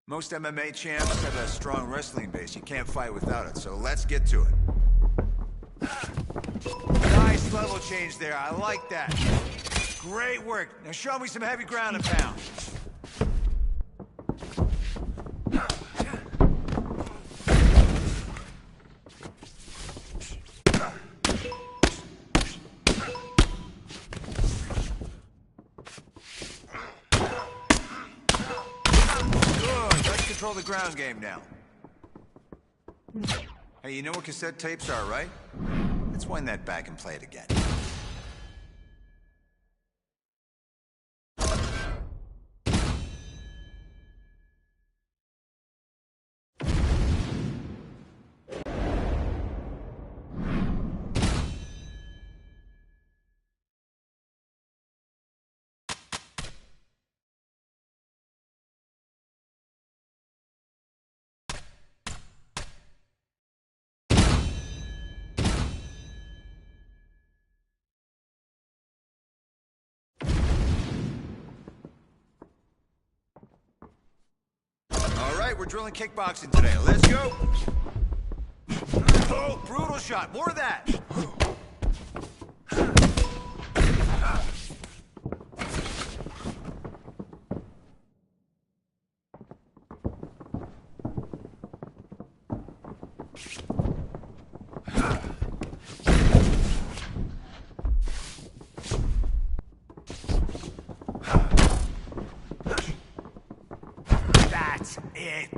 Most MMA champs have a strong wrestling base. You can't fight without it, so let's get to it. Nice level change there. I like that. Great work. Now show me some heavy ground and pound. Control the ground game now. Hey, you know what cassette tapes are, right? Let's wind that back and play it again. We're drilling kickboxing today. Let's go. Oh, brutal shot. More of that.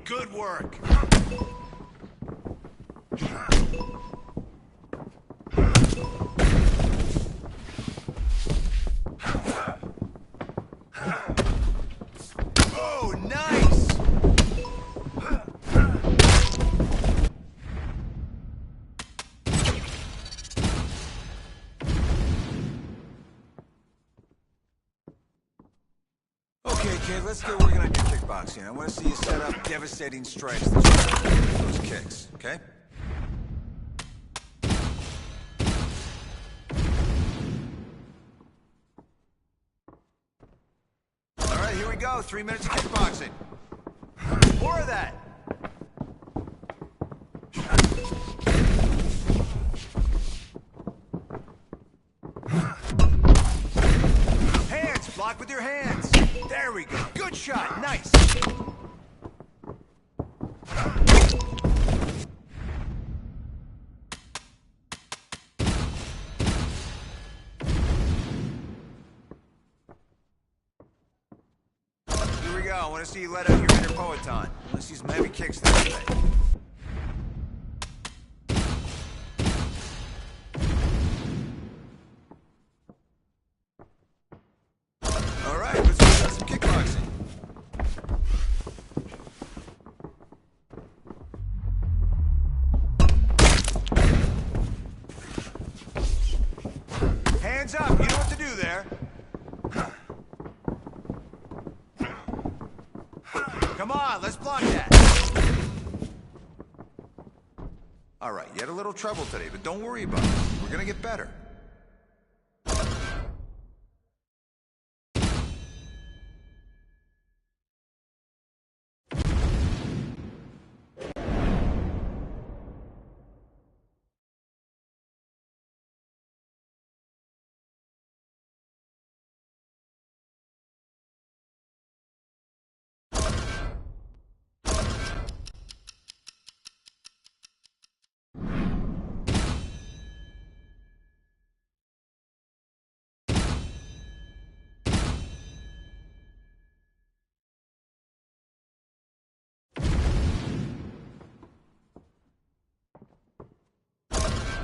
Good work. Oh, nice. Okay, kid, let's get working on your kickboxing. I want to see you set up devastating strikes those kicks, okay? All right, here we go. 3 minutes of kickboxing. More of that. Hands, block with your hands. There we go. Good shot. Nice. Here we go. I want to see you let out your inner poeton. I want to see some heavy kicks this way. Hands up, you know what to do there. Come on, let's block that. All right, you had a little trouble today, but don't worry about it. We're gonna get better.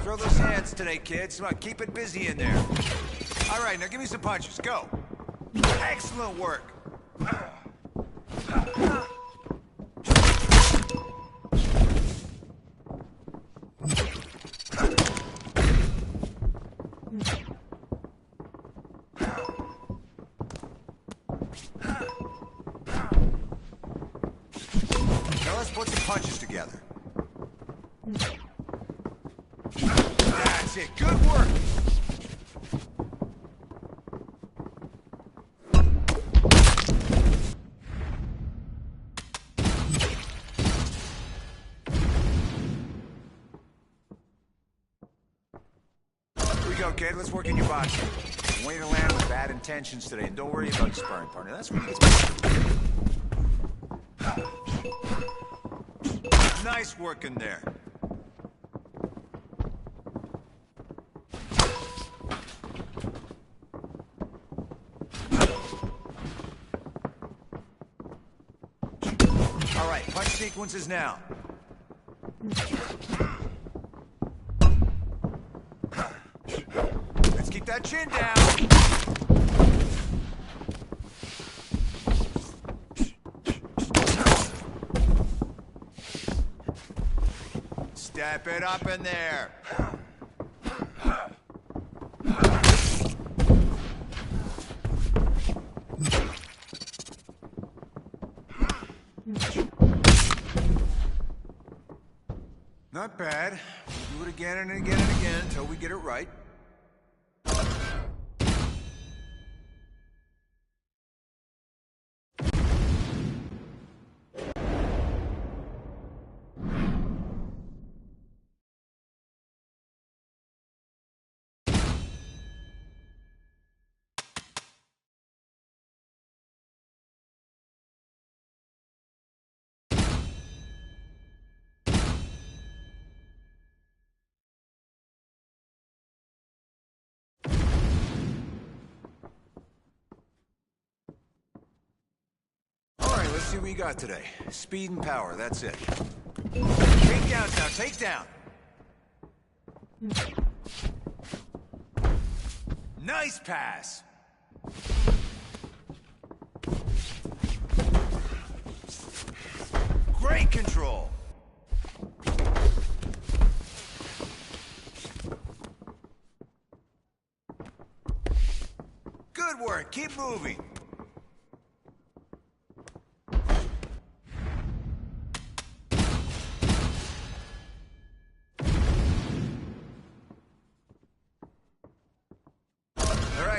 Throw those hands today, kids. Come on, keep it busy in there. All right, now give me some punches. Go. Excellent work. Now let's put some punches together. That's it. Good work. go, kid. Let's work in your body. I want you to land with bad intentions today, and don't worry about your sparring partner. That's what you get. Nice work in there. All right, punch sequences now. Let's keep that chin down. Step it up in there. Not bad. We'll do it again and again and again until we get it right. Let's see what we got today. Speed and power, that's it. Takedowns now, takedown! Nice pass! Great control! Good work, keep moving!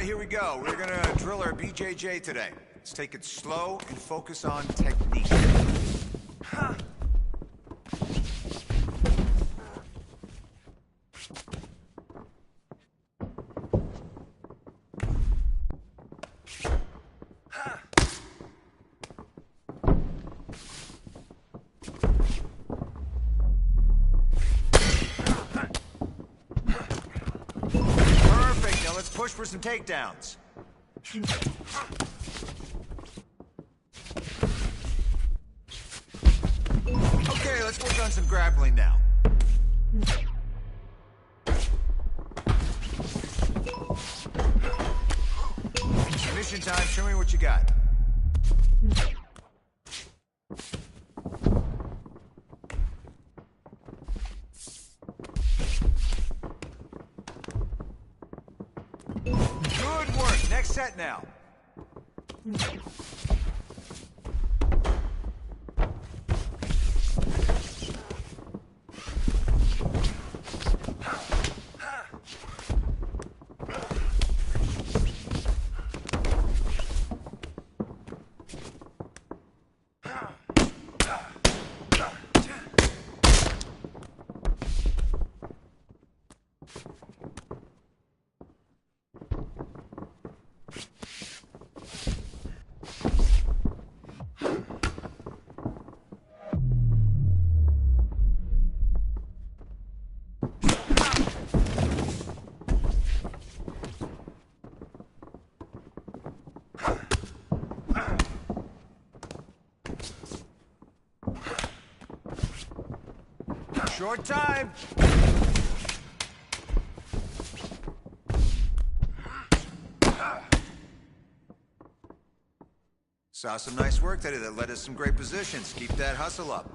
Here we go. We're gonna drill our BJJ today. Let's take it slow and focus on technique. Huh. Push for some takedowns. Okay, let's work on some grappling now. Submission time, show me what you got. Good work. Next set now. Short time. Saw some nice work today that led us some great positions. Keep that hustle up.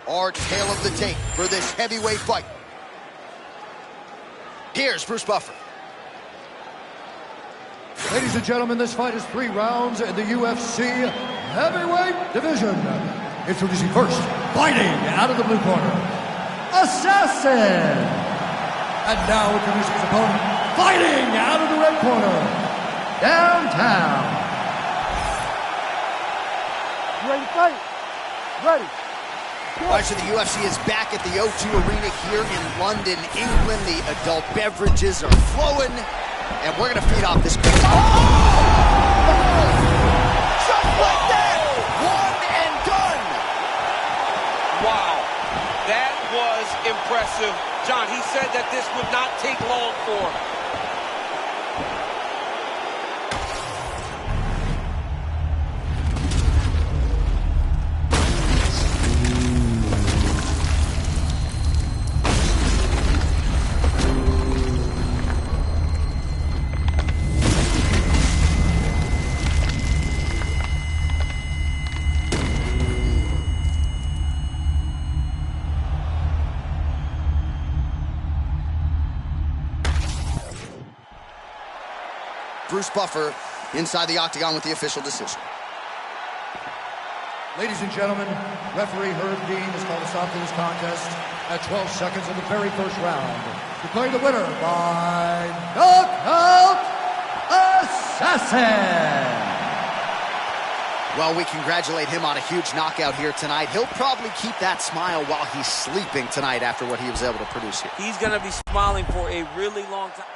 our tale of the tape for this heavyweight fight. Here's Bruce Buffer. Ladies and gentlemen, this fight is 3 rounds in the UFC heavyweight division. Introducing first, fighting out of the blue corner, Assassin. And now introducing his opponent, fighting out of the red corner, Downtown. Ready to fight? Ready. All right, so the UFC is back at the O2 Arena here in London, England. The adult beverages are flowing, and we're going to feed off this crowd. Oh! Just like that! One and done! Wow, that was impressive. John, he said that this would not take long for him. Bruce Buffer inside the octagon with the official decision. Ladies and gentlemen, referee Herb Dean has called a stop to this contest at 12 seconds of the very first round. Declaring the winner by knockout, Assassin. Well, we congratulate him on a huge knockout here tonight. He'll probably keep that smile while he's sleeping tonight after what he was able to produce here. He's going to be smiling for a really long time.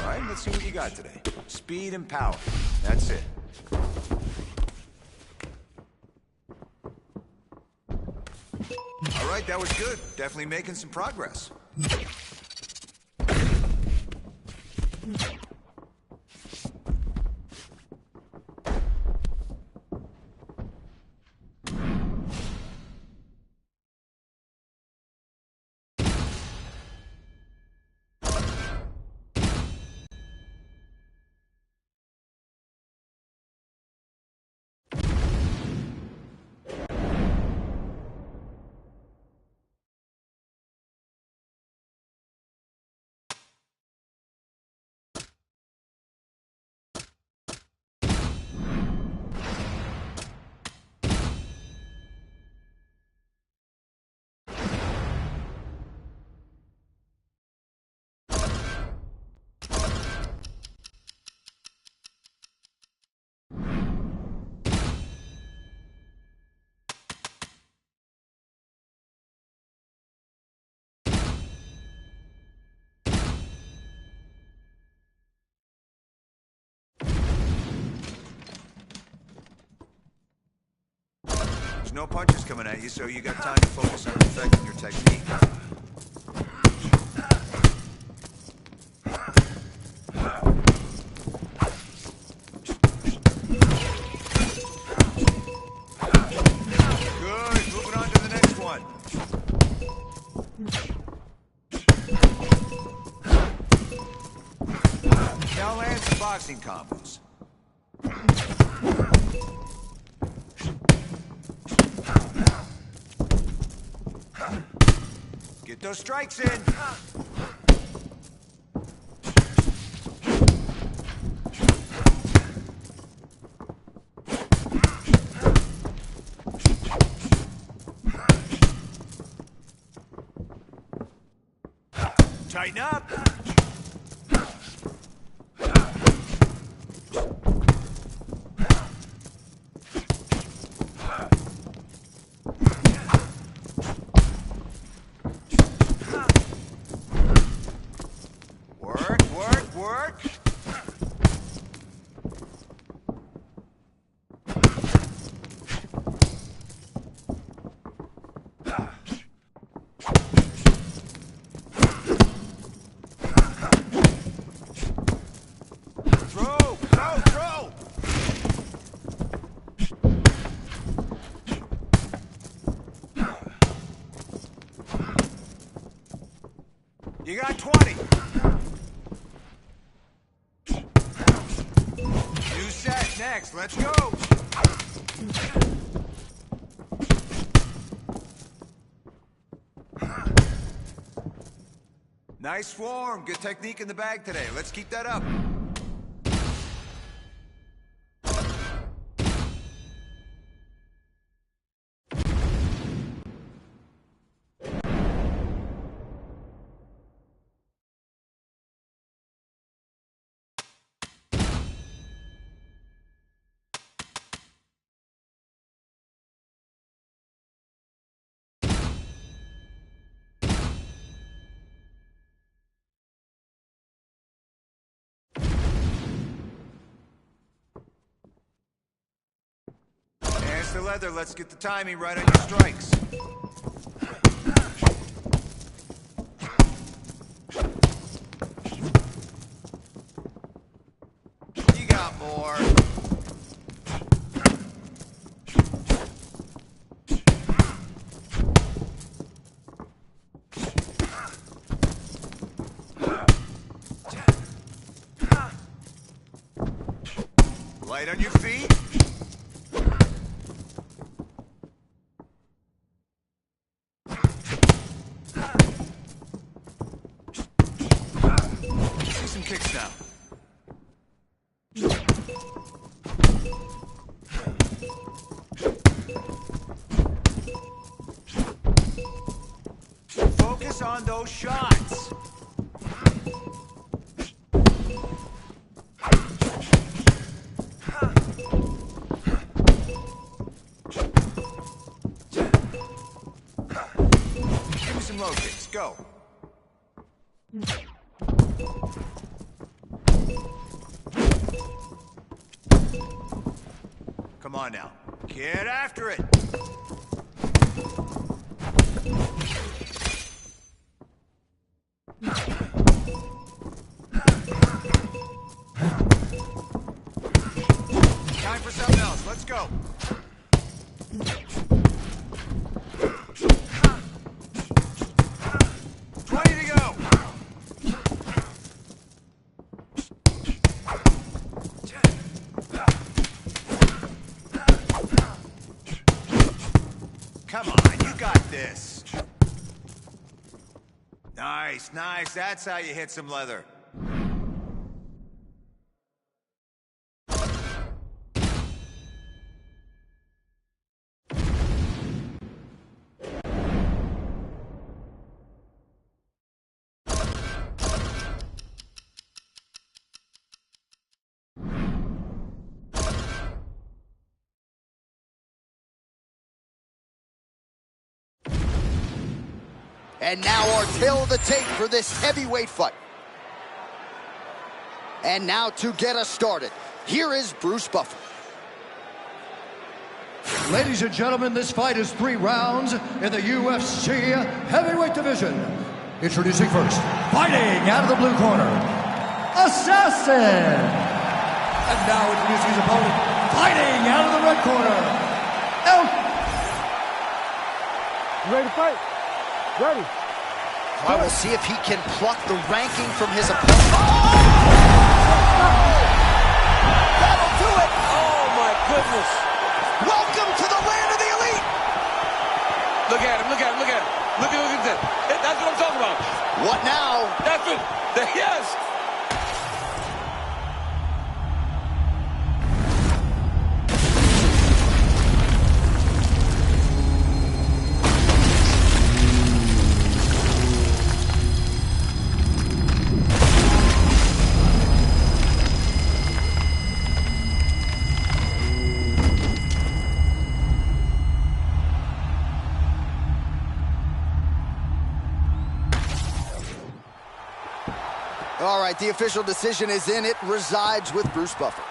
All right, let's see what you got today. Speed and power. That's it. All right, that was good. Definitely making some progress. There's no punches coming at you, so you got time to focus on perfecting your technique. Now land some boxing combos. Get those strikes in. Tighten up. Work, work, work. Throw, throw, throw. You got 20. New set next. Let's go. Nice form. Good technique in the bag today. Let's keep that up. Hands to leather. Let's get the timing right on your strikes. You got more. Light on your feet. See some kicks now. Focus on those shots. Give me some low kicks. Go. Come on now. Get after it. Time for something else. Let's go. Come on, you got this. Nice, nice. That's how you hit some leather. And now our tail of the tape for this heavyweight fight. And now to get us started, here is Bruce Buffer. Ladies and gentlemen, this fight is 3 rounds in the UFC heavyweight division. Introducing first, fighting out of the blue corner, Assassin. And now introducing his opponent, fighting out of the red corner, You ready to fight? Ready. I will see if he can pluck the ranking from his opponent. That'll do it! Oh, my goodness. Welcome to the land of the elite! Look at him, look at him, look at him. Look at that. That's what I'm talking about. What now? That's it. Yes. All right, the official decision is in. It resides with Bruce Buffer.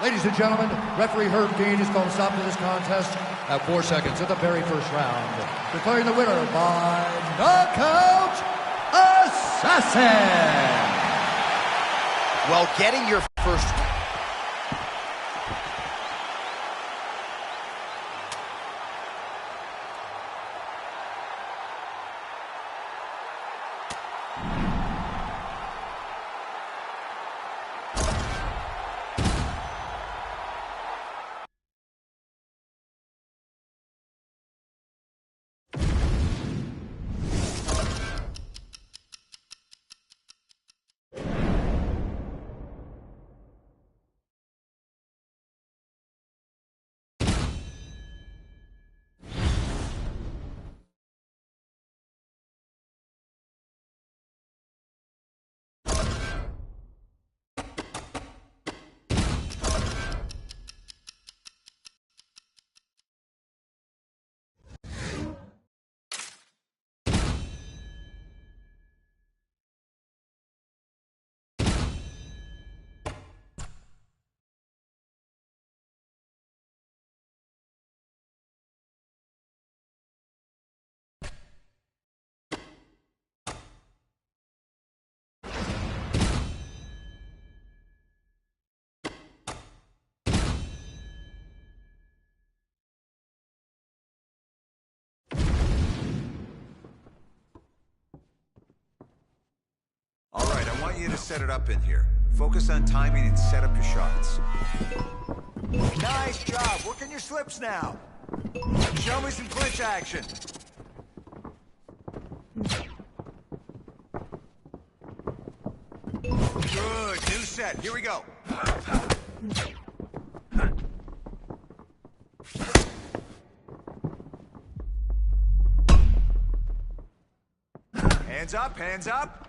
Ladies and gentlemen, referee Herb Dean has called a stop to this contest at 4 seconds of the very first round, declaring the winner by knockout assassin. Well, getting your first... All right, I want you to set it up in here. Focus on timing and set up your shots. Nice job. Working your slips now. Show me some clinch action. Good. New set. Here we go. Hands up, hands up.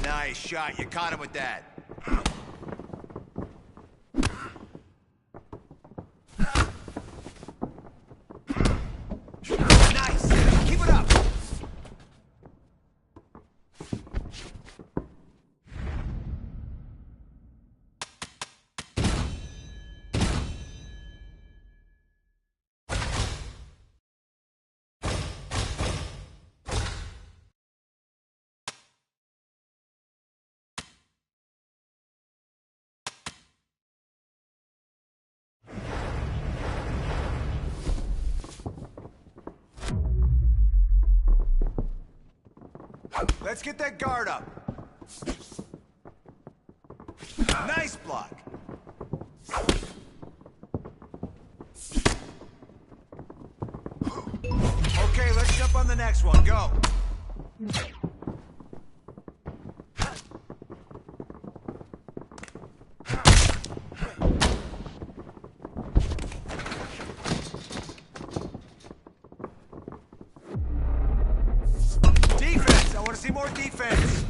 Nice shot. You caught him with that. Nice. Keep it up. Let's get that guard up. Nice block. Okay, let's jump on the next one. Go. Defense. I want to see more defense.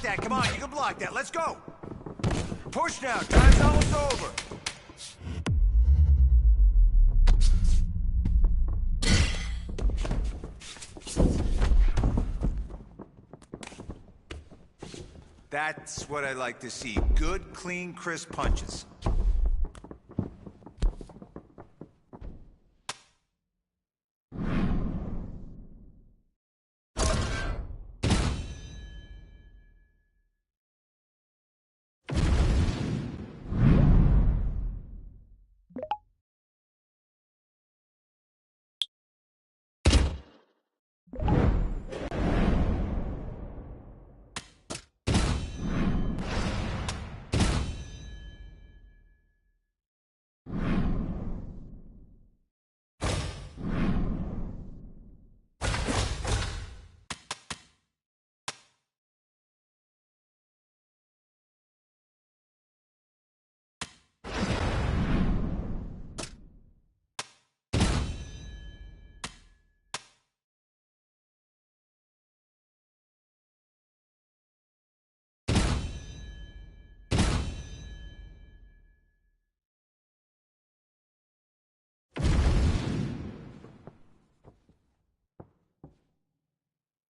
that. Come on, you can block that. Let's go. Push now. Time's almost over. That's what I like to see. Good, clean, crisp punches.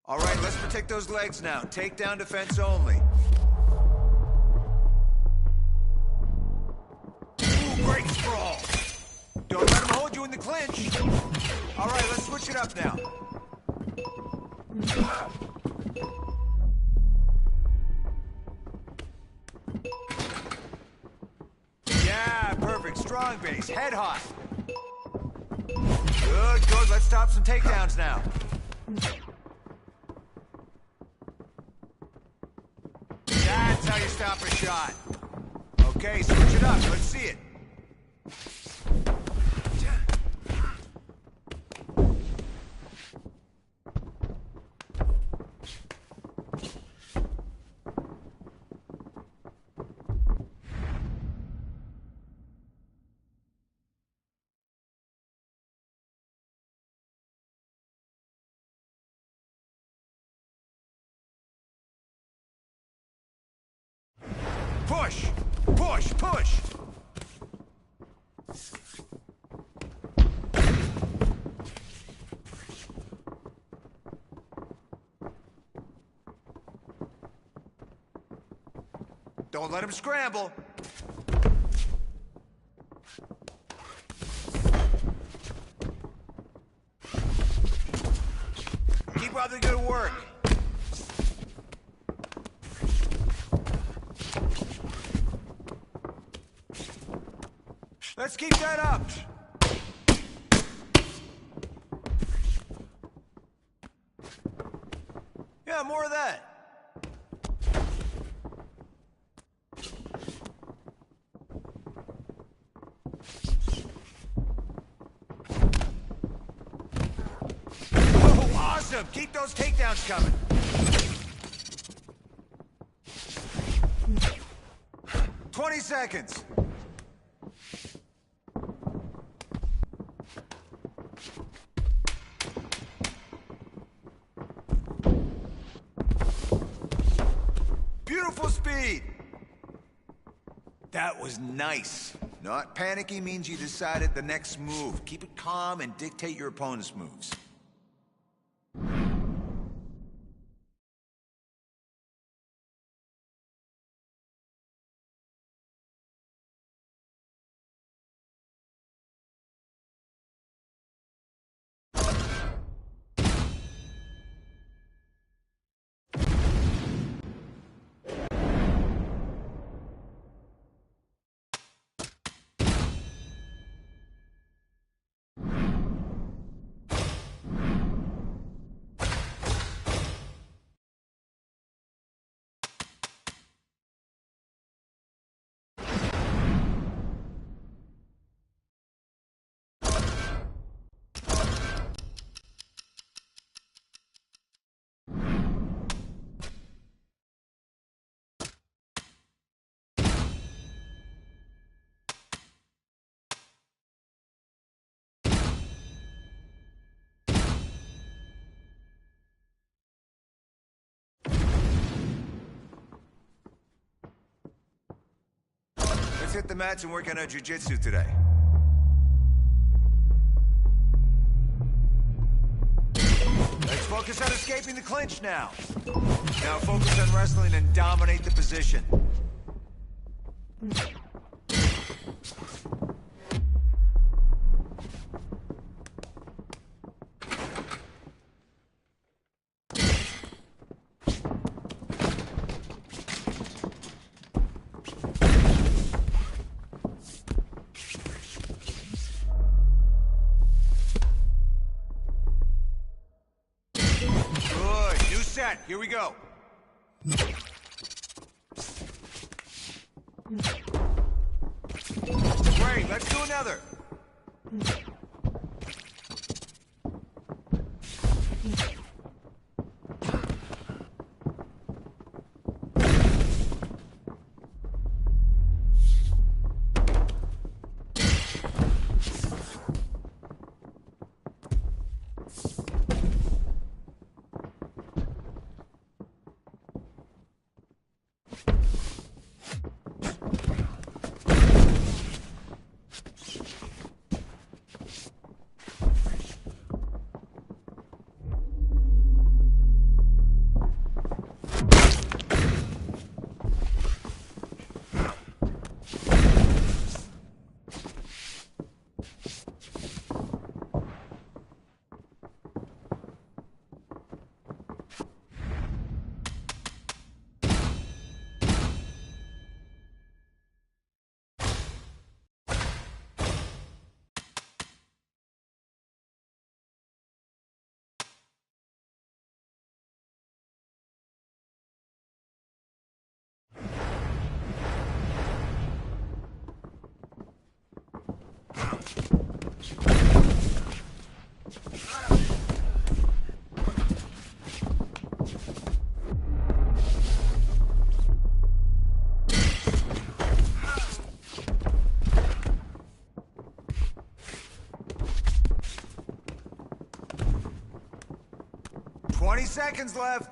All right, let's protect those legs now. Takedown defense only. Ooh, great sprawl. Don't let him hold you in the clinch. All right, let's switch it up now. Yeah, perfect. Strong base. Head high. Good, good. Let's stop some takedowns now. That's how you stop a shot. Okay, switch it up. Let's see it. Push! Push! Push! Don't let him scramble. Keep up the good work. Let's keep that up. Yeah, more of that. Oh, awesome. Keep those takedowns coming. "20 seconds. Beautiful speed. That was nice. Not panicky means you decided the next move. Keep it calm and dictate your opponent's moves. hit the mats and work on our jiu-jitsu today. Let's focus on escaping the clinch now. Now focus on wrestling and dominate the position. Good, new set, here we go. Great, let's do another. Twenty seconds left.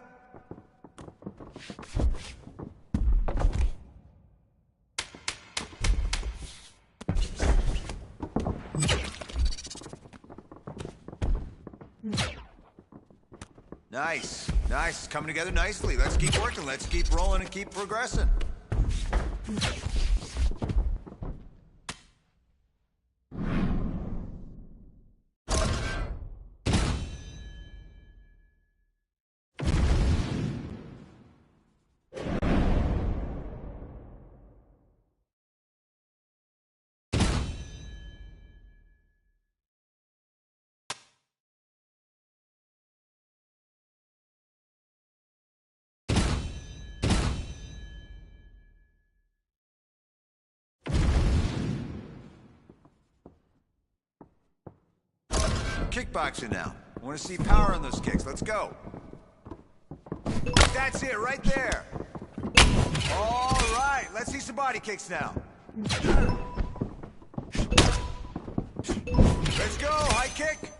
Nice. Nice. It's coming together nicely. Let's keep working. Let's keep rolling and keep progressing. Kickboxing now. I want to see power on those kicks. Let's go. That's it, right there. All right, let's see some body kicks now. Let's go, high kick.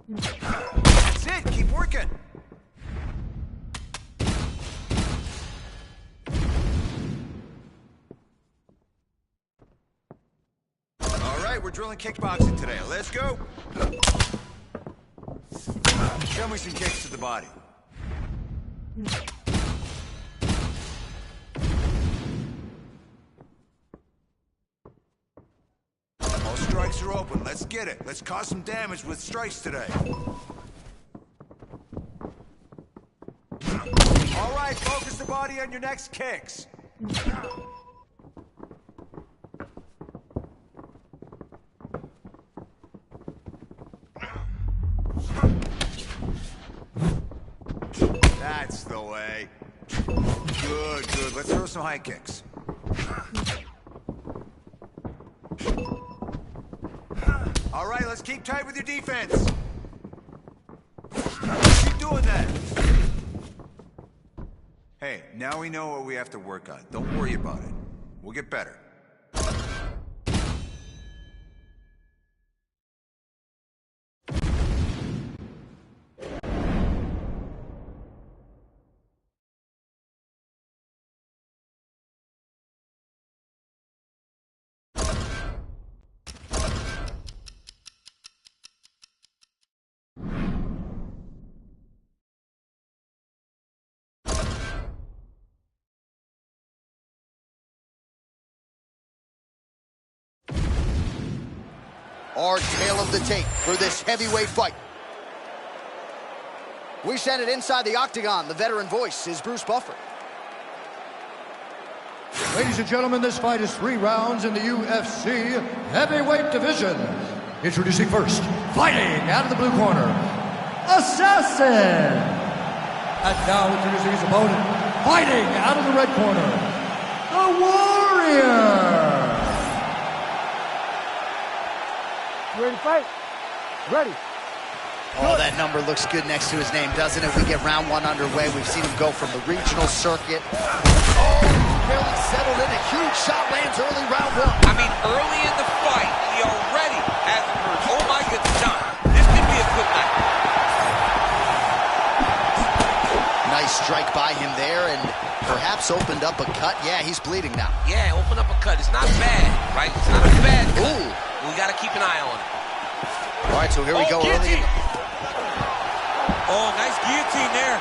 That's it, keep working. All right, we're drilling kickboxing today. Let's go. Show me some kicks to the body. All strikes are open. Let's get it. Let's cause some damage with strikes today. All right, focus the body on your next kicks. That's the way. Good, good. Let's throw some high kicks. All right, let's keep tight with your defense. Keep doing that. Hey, now we know what we have to work on. Don't worry about it. We'll get better. our tale of the tape for this heavyweight fight. We send it inside the octagon. The veteran voice is Bruce Buffer. Ladies and gentlemen, this fight is 3 rounds in the UFC heavyweight division. Introducing first, fighting out of the blue corner, Assassin. And now introducing his opponent, fighting out of the red corner, the Warrior. You ready to fight? Ready. Oh, that number looks good next to his name, doesn't it? We get round 1 underway. We've seen him go from the regional circuit. Oh, barely settled in. A huge shot lands early round 1. I mean, early in the fight, he already has emerged. Oh my goodness, John. This could be a good night. Nice strike by him there, and perhaps opened up a cut. Yeah, he's bleeding now. Yeah, open up a cut. It's not bad, right? It's not a bad cut. Ooh. We got to keep an eye on it. All right, so here we go. Early in the... Oh, nice guillotine there.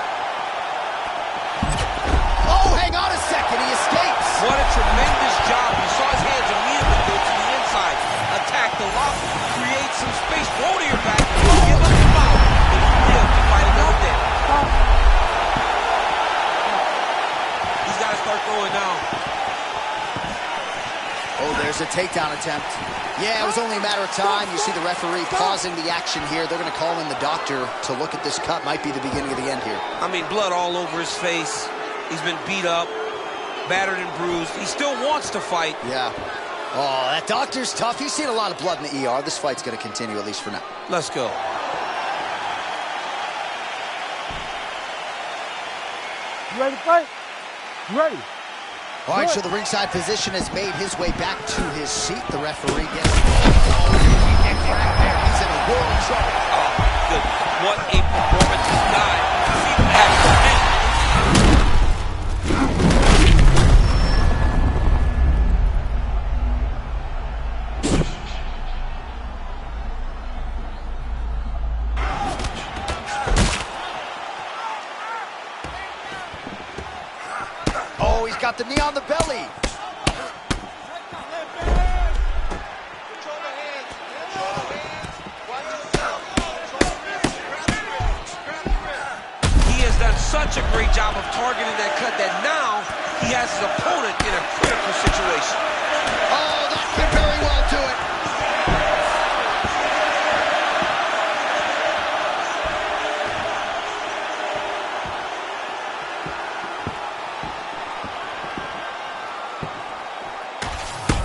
Oh, hang on a second. He escapes. What a tremendous job. You saw his hands immediately go to the inside. Attack the lock, create some space, throw to your back, give up the foul, and you live to fight another day. He's got to start throwing now. Oh, there's a takedown attempt. Yeah, it was only a matter of time. You see the referee pausing the action here. They're going to call in the doctor to look at this cut. Might be the beginning of the end here. I mean, blood all over his face. He's been beat up, battered and bruised. He still wants to fight. Yeah. Oh, that doctor's tough. He's seen a lot of blood in the ER. This fight's going to continue, at least for now. Let's go. You ready to fight? You ready? All right, so the ringside physician has made his way back to his seat. The referee gets... Oh, he get cracked there. He's in a world of trouble. Oh, my goodness. What a performance this guy. He's even had to win. Oh, he's got the knee on the belly. He has done such a great job of targeting that cut that now he has his opponent in a critical situation. Oh, that could very well do it.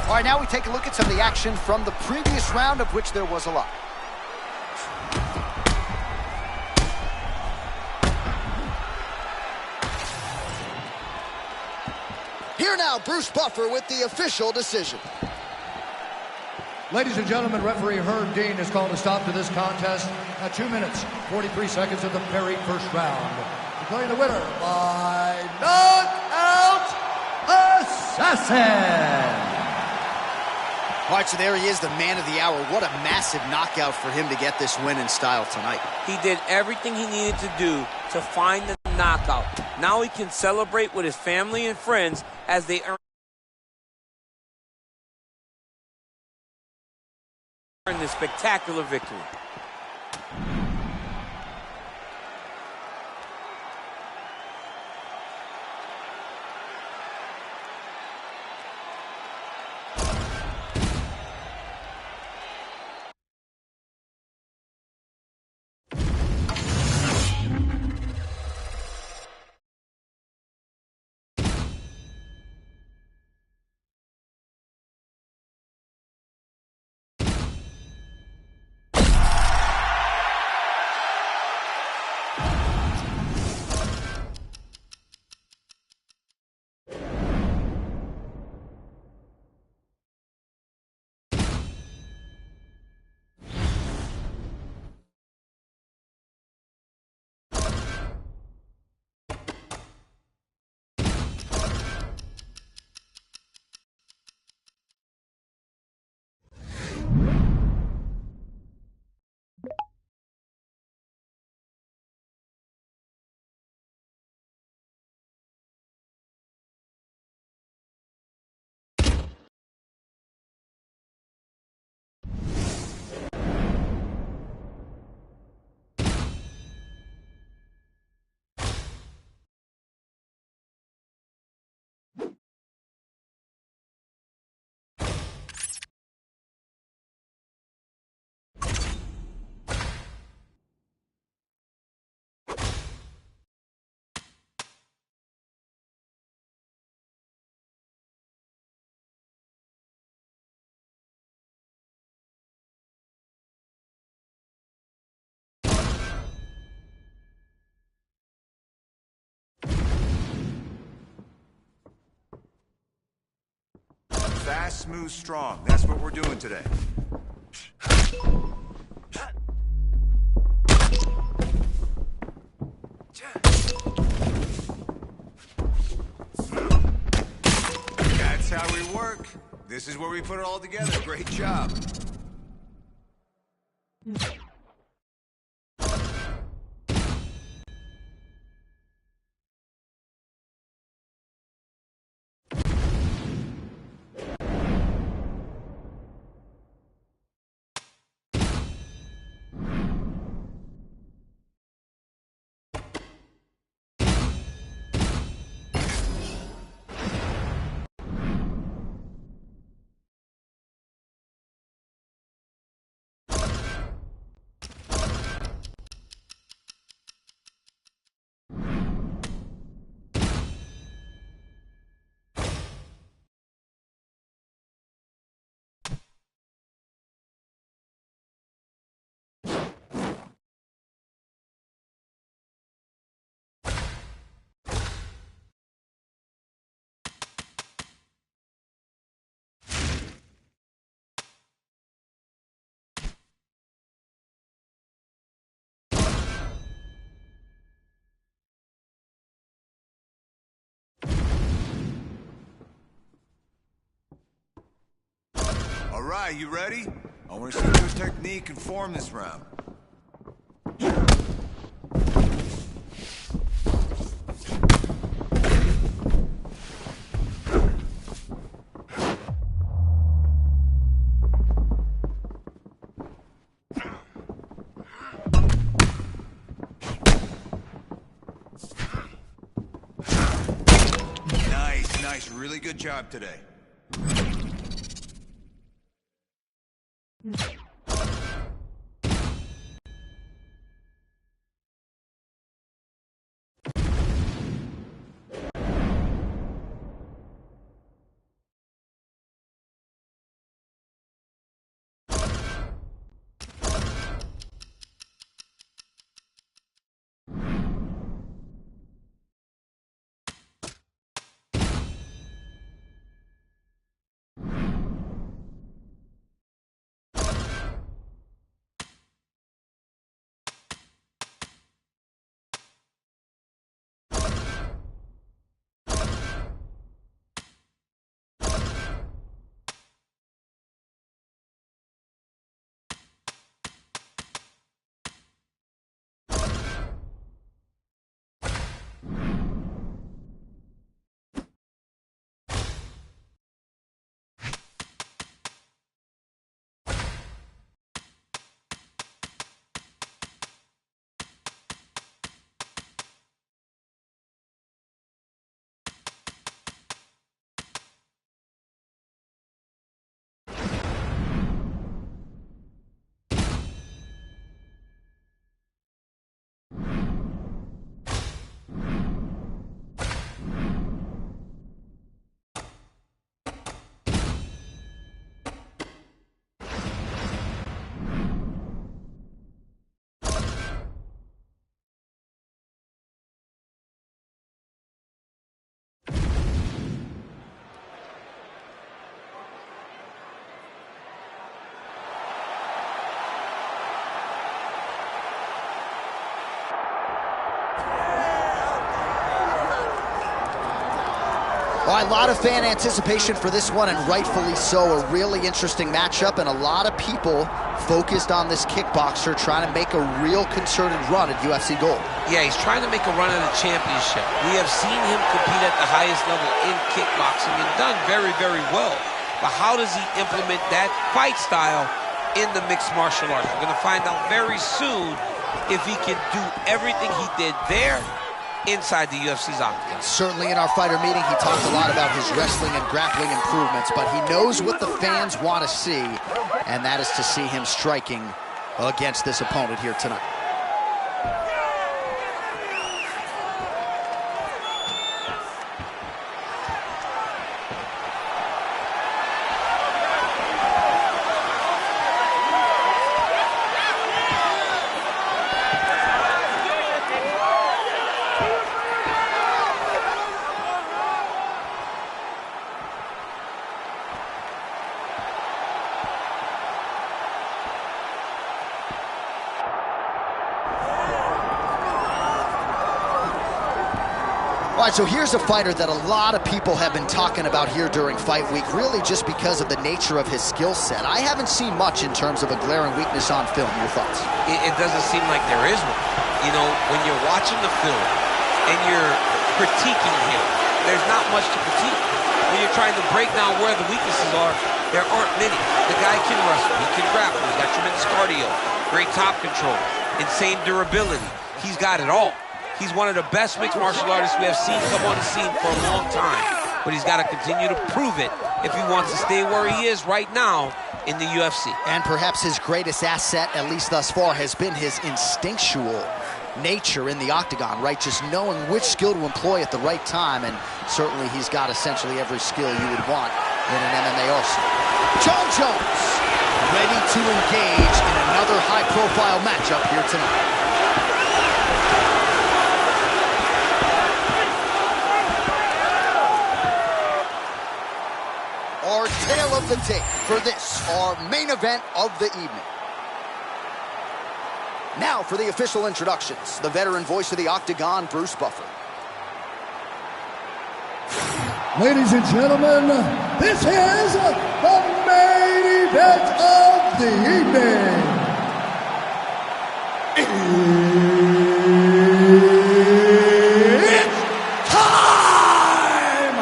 All right, now we take a look at some of the action from the previous round, of which there was a lot. Here now, Bruce Buffer with the official decision. Ladies and gentlemen, referee Herb Dean has called a stop to this contest at 2 minutes, 43 seconds of the very first round. Declaring the winner by knockout, Assassin. All right, so there he is, the man of the hour. What a massive knockout for him to get this win in style tonight. He did everything he needed to do to find the knockout. Now he can celebrate with his family and friends as they earn this spectacular victory. Fast, smooth, strong. That's what we're doing today. That's how we work. This is where we put it all together. Great job. All right, you ready? I want to see your technique and form this round. Nice, really good job today. Well, a lot of fan anticipation for this one, and rightfully so. A really interesting matchup, and a lot of people focused on this kickboxer trying to make a real concerted run at UFC Gold. Yeah, he's trying to make a run at a championship. We have seen him compete at the highest level in kickboxing and done very, very well. But how does he implement that fight style in the mixed martial arts? We're going to find out very soon if he can do everything he did there inside the UFC's octagon. Certainly in our fighter meeting, he talked a lot about his wrestling and grappling improvements, but he knows what the fans want to see, and that is to see him striking against this opponent here tonight. All right, so here's a fighter that a lot of people have been talking about here during fight week, really just because of the nature of his skill set. I haven't seen much in terms of a glaring weakness on film. Your thoughts? It doesn't seem like there is one. You know, when you're watching the film and you're critiquing him, there's not much to critique. When you're trying to break down where the weaknesses are, there aren't many. The guy can wrestle, he can grapple, he's got tremendous cardio, great top control, insane durability. He's got it all. He's one of the best mixed martial artists we have seen come on the scene for a long time. But he's got to continue to prove it if he wants to stay where he is right now in the UFC. And perhaps his greatest asset, at least thus far, has been his instinctual nature in the octagon, right? Just knowing which skill to employ at the right time, and certainly he's got essentially every skill you would want in an MMA arsenal. Jon Jones, ready to engage in another high-profile matchup here tonight. Our tale of the tape for this, our main event of the evening. Now for the official introductions, the veteran voice of the Octagon, Bruce Buffer. Ladies and gentlemen, this is the main event of the evening. It's time!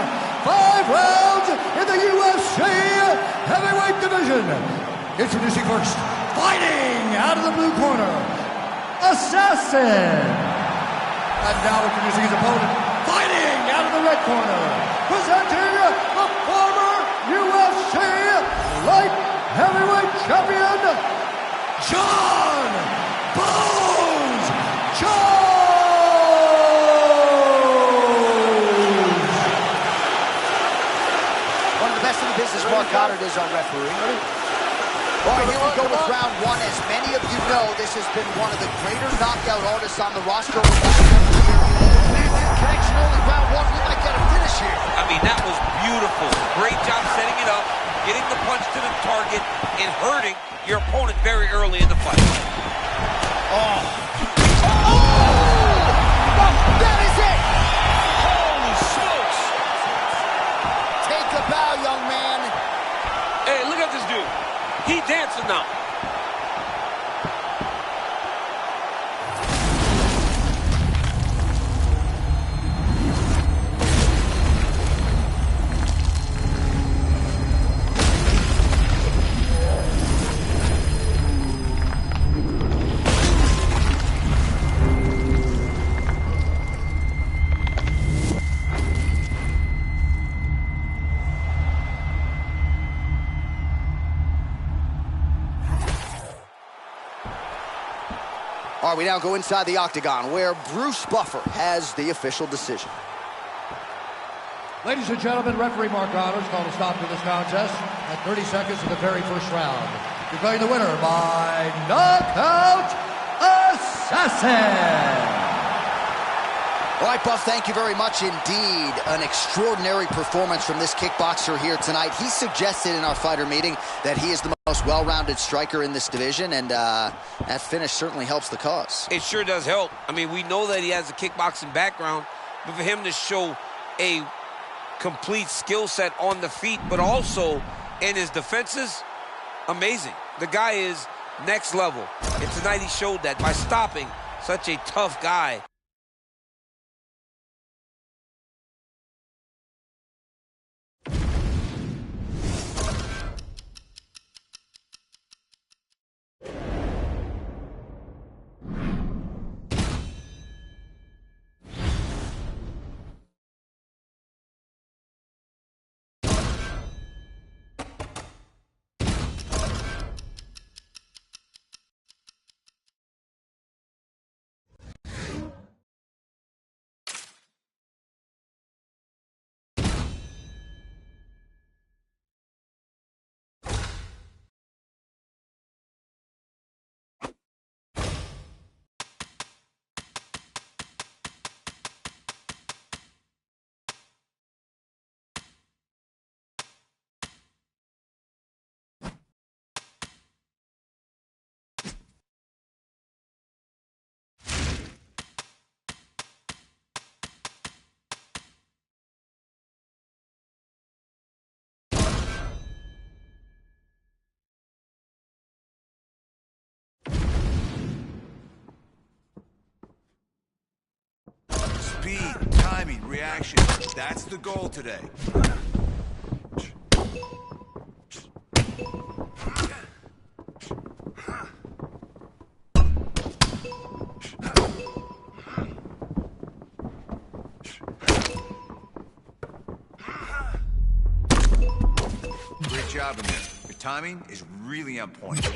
5 rounds in the UFC heavyweight division. Introducing first, fighting out of the blue corner, Assassin. And now introducing his opponent, fighting out of the red corner, presenting the former UFC light heavyweight champion, Jon Bones Jones. One of the best in the business, Mark Goddard, is our referee. All right, here we go with round one. As many of you know, this has been one of the greater knockout artists on the roster. Connection only round one. We might get a finish here. I mean, that was beautiful. Great job setting it up, getting the punch to the target, and hurting your opponent very early in the fight. Oh! That is it! Holy smokes! Take a bow, young man. Hey, look at this dude. He dancing now. All right, we now go inside the octagon, where Bruce Buffer has the official decision. Ladies and gentlemen, referee Mark Goddard called a stop to this contest at 30 seconds of the very first round. Declaring the winner by knockout, Assassin. All right, Buff, thank you very much indeed. An extraordinary performance from this kickboxer here tonight. He suggested in our fighter meeting that he is the most well-rounded striker in this division, and that finish certainly helps the cause. It sure does help. I mean, we know that he has a kickboxing background, but for him to show a complete skill set on the feet, but also in his defenses, amazing. The guy is next level, and tonight he showed that by stopping such a tough guy. Speed, timing, reaction. That's the goal today. Great job, Amir. Your timing is really on point.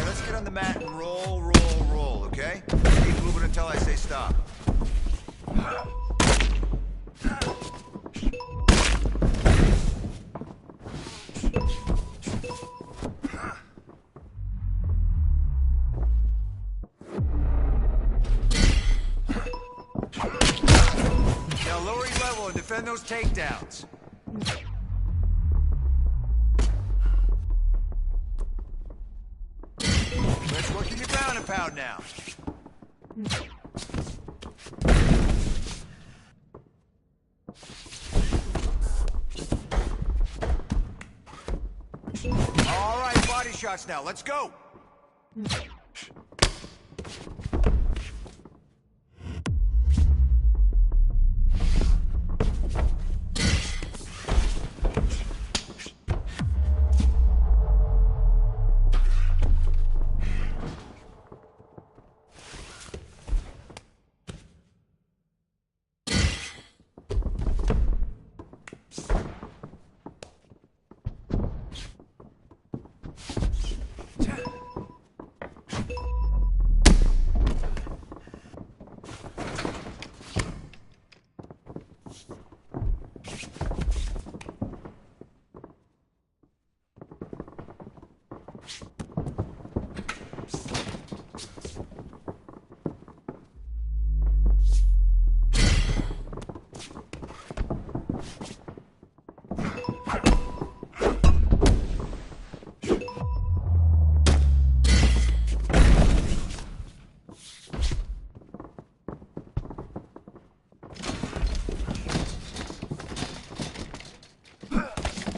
Let's get on the mat and roll, roll, roll, okay? Keep moving until I say stop. Now lower your level and defend those takedowns. Let's work in your ground and pound now. All right, body shots now. Let's go.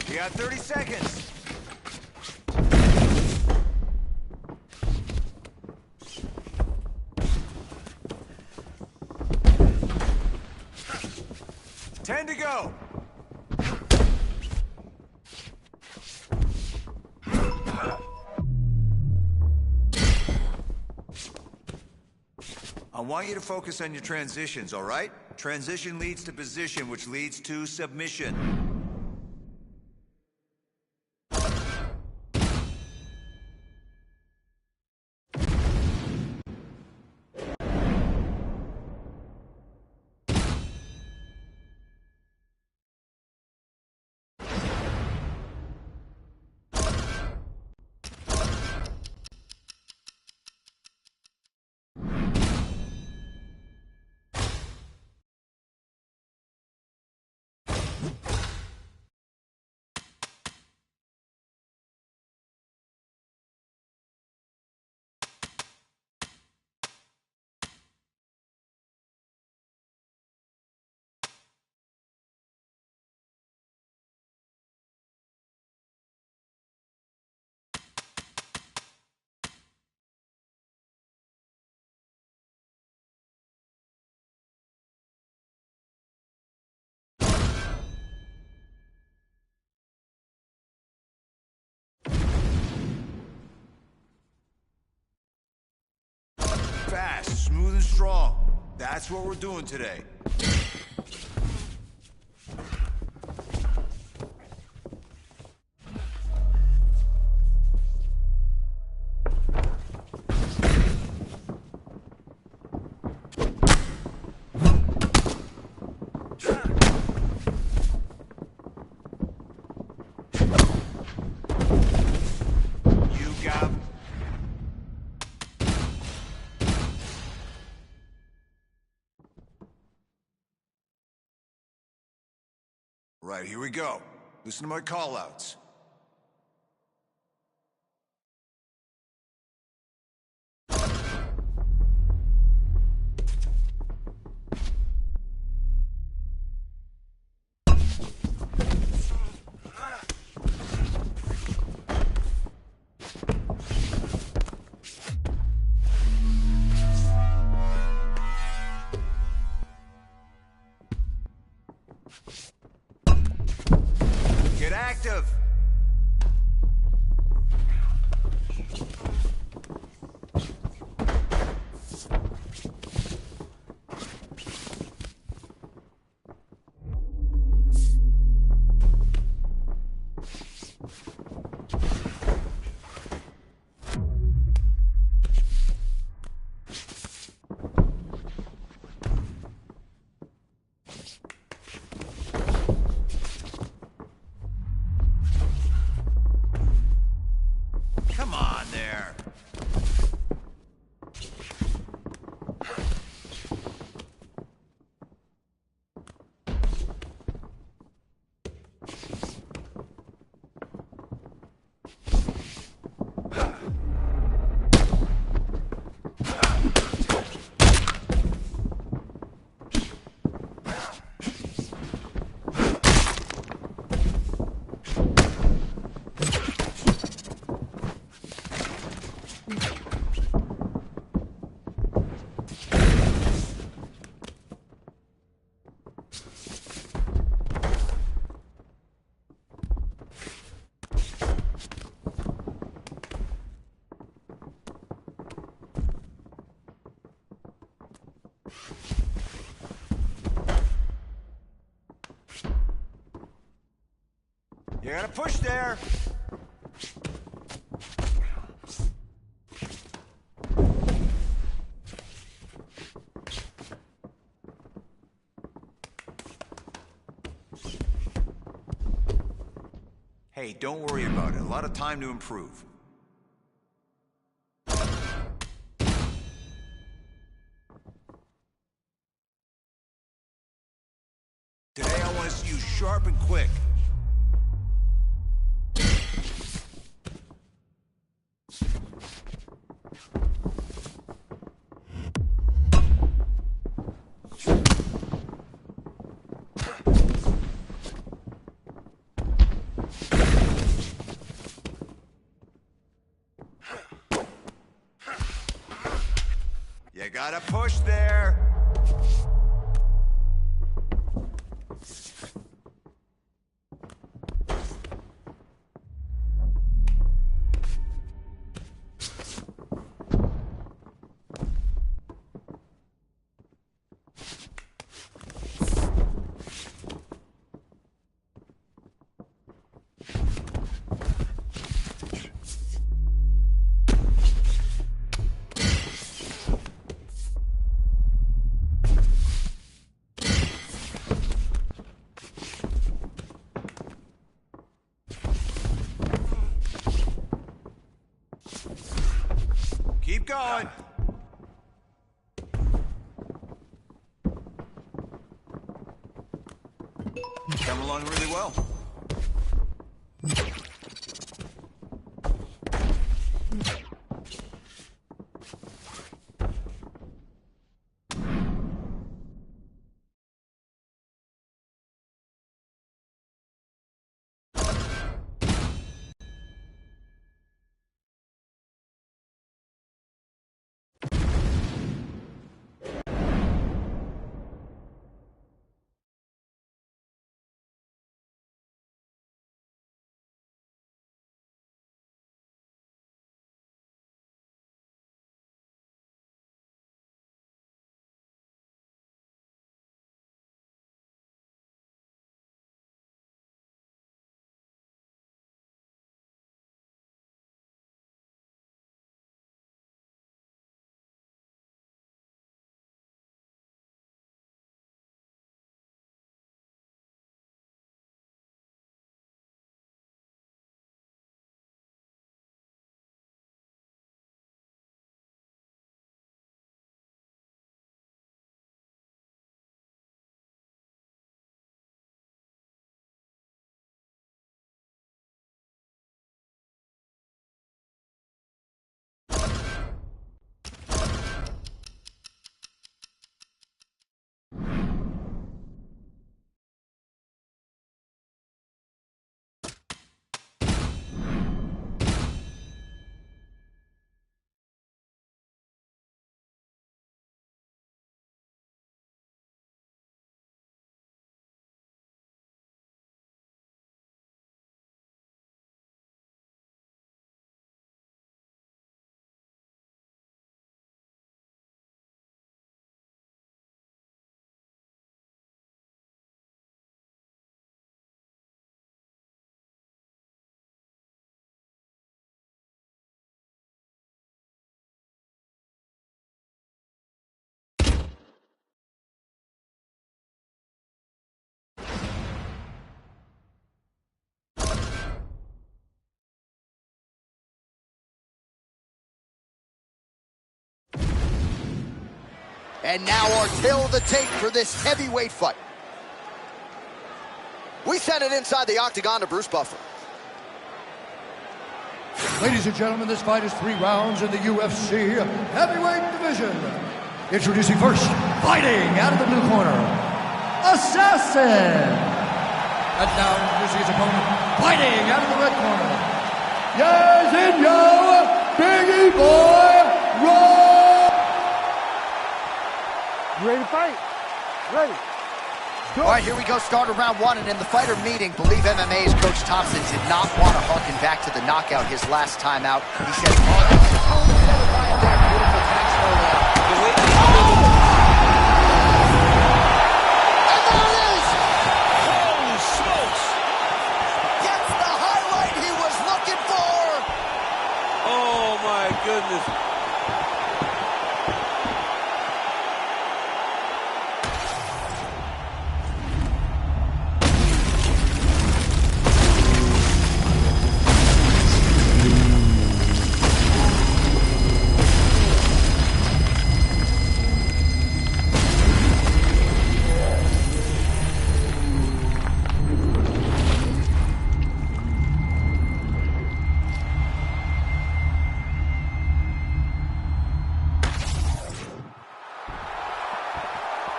You got 30 seconds. Ten to go. I want you to focus on your transitions, all right? Transition leads to position, which leads to submission. Fast, smooth, and strong. That's what we're doing today. Right, here we go. Listen to my call-outs. Get active! Come on there. You gotta push there. Hey, don't worry about it. A lot of time to improve. Today I want to see you sharp and quick. You gotta push there. Keep going. Come along really well. And now our tale of the tape for this heavyweight fight. We send it inside the octagon to Bruce Buffer. Ladies and gentlemen, this fight is 3 rounds in the UFC heavyweight division. Introducing first, fighting out of the blue corner, Assassin. And now introducing his opponent, fighting out of the red corner, yes and yo, Biggie Boy Roll. You ready to fight? Ready. All right, here we go, start of round 1, and in the fighter meeting, Believe MMA's Coach Thompson did not want to harken back to the knockout his last time out. He said, beautiful connection early on. The way And there it is! holy smokes! Gets the highlight he was looking for! Oh my goodness.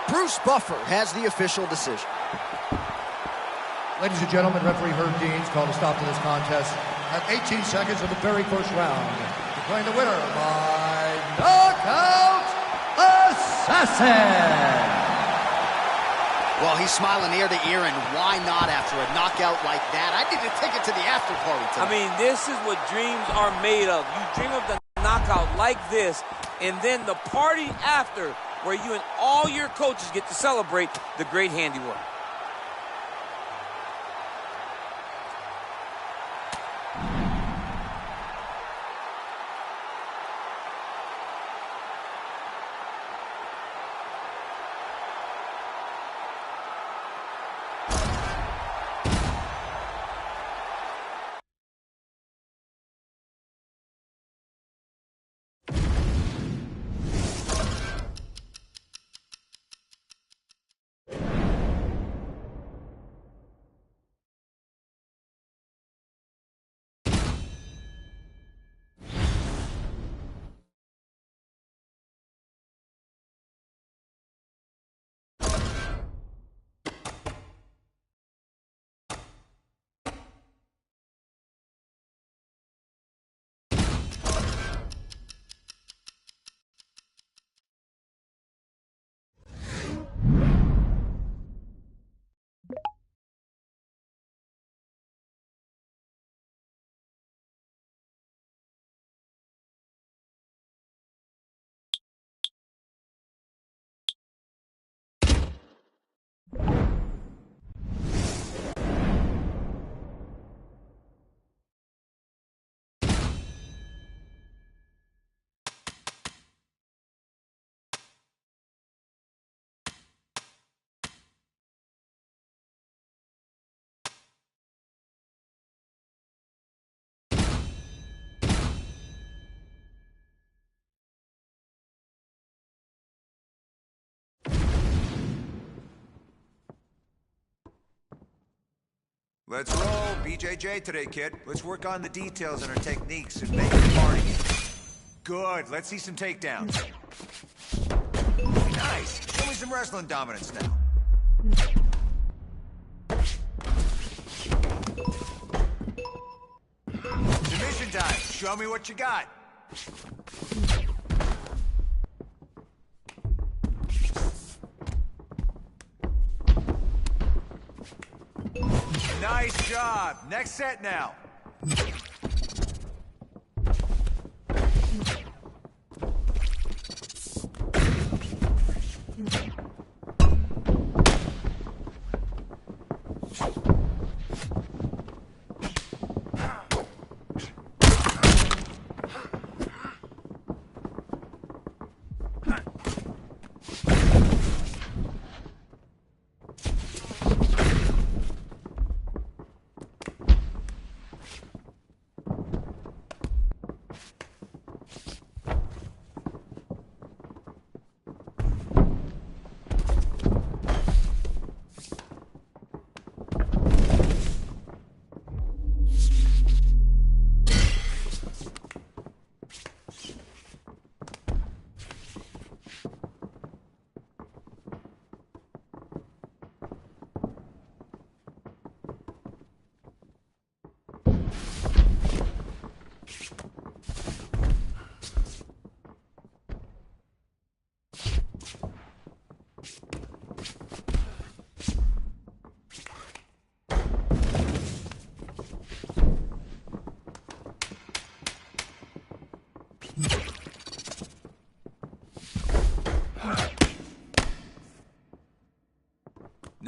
Bruce Buffer has the official decision. Ladies and gentlemen, referee Herb Deans called a stop to this contest at 18 seconds of the very first round, declaring the winner by knockout, Assassin. Well, he's smiling ear to ear, and why not after a knockout like that? I need to take it to the after party tonight. I mean, this is what dreams are made of. You dream of the knockout like this, and then the party after, where you and all your coaches get to celebrate the great handiwork. Let's roll BJJ today, kid. Let's work on the details and our techniques and make it a party. Good, let's see some takedowns. Nice, show me some wrestling dominance now. Submission time, show me what you got. Nice job. Next set now.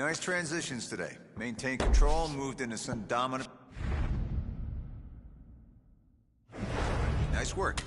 Nice transitions today. Maintained control, moved into some dominant... Nice work.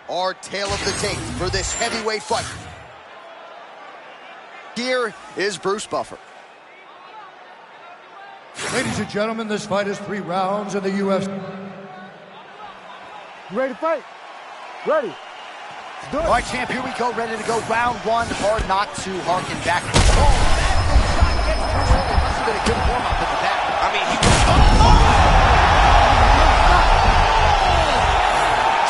Our tale of the tape for this heavyweight fight. Here is Bruce Buffer. Ladies and gentlemen, this fight is 3 rounds in the UFC. You ready to fight? Ready. Let's do it. All right, champ, here we go. Ready to go. Round 1. Hard not to harken back. Oh, that shot gets too early. Must have been a good warm-up at the back. I mean, he...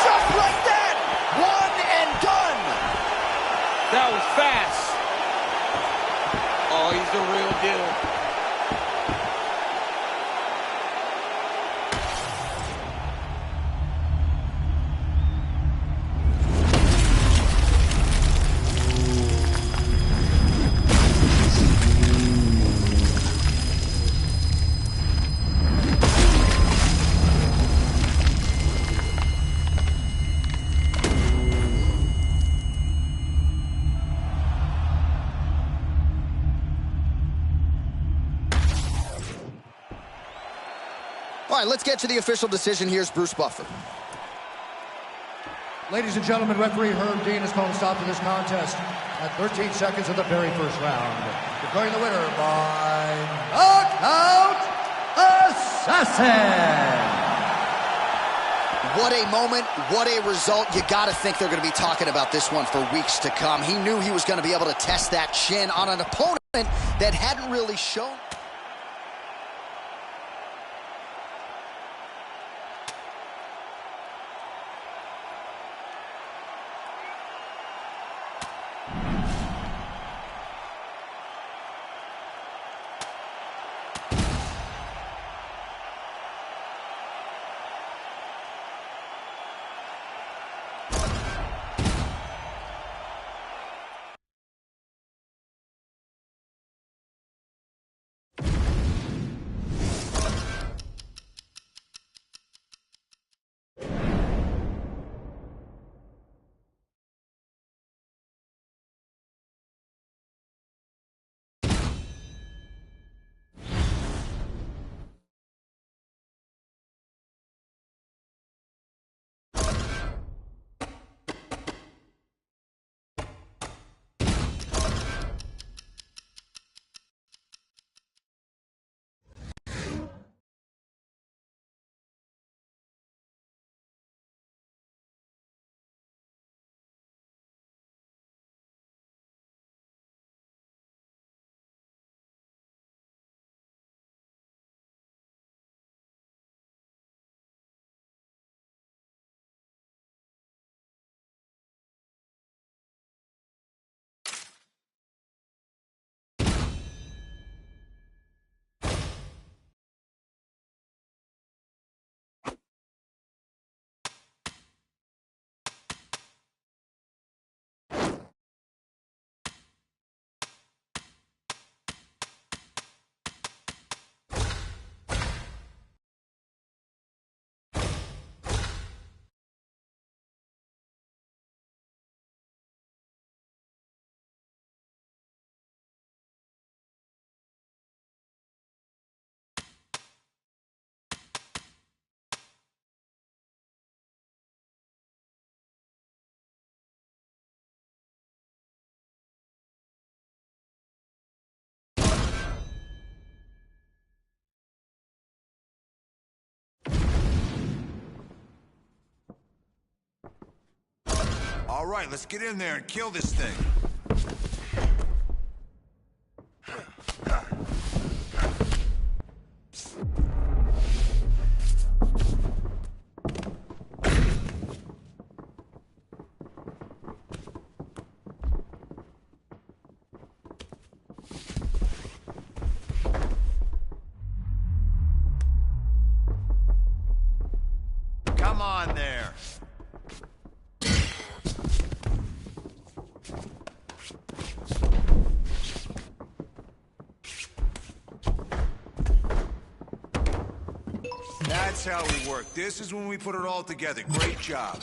Just like that! One and done! That was fast. Oh, he's the real deal. All right, let's get to the official decision. Here's Bruce Buffer. Ladies and gentlemen, referee Herb Dean has called a stop to this contest at 13 seconds of the very first round. Declaring the winner by knockout assassin. What a moment, what a result. You got to think they're going to be talking about this one for weeks to come. He knew he was going to be able to test that chin on an opponent that hadn't really shown. All right, let's get in there and kill this thing. That's how we work. This is when we put it all together. Great job.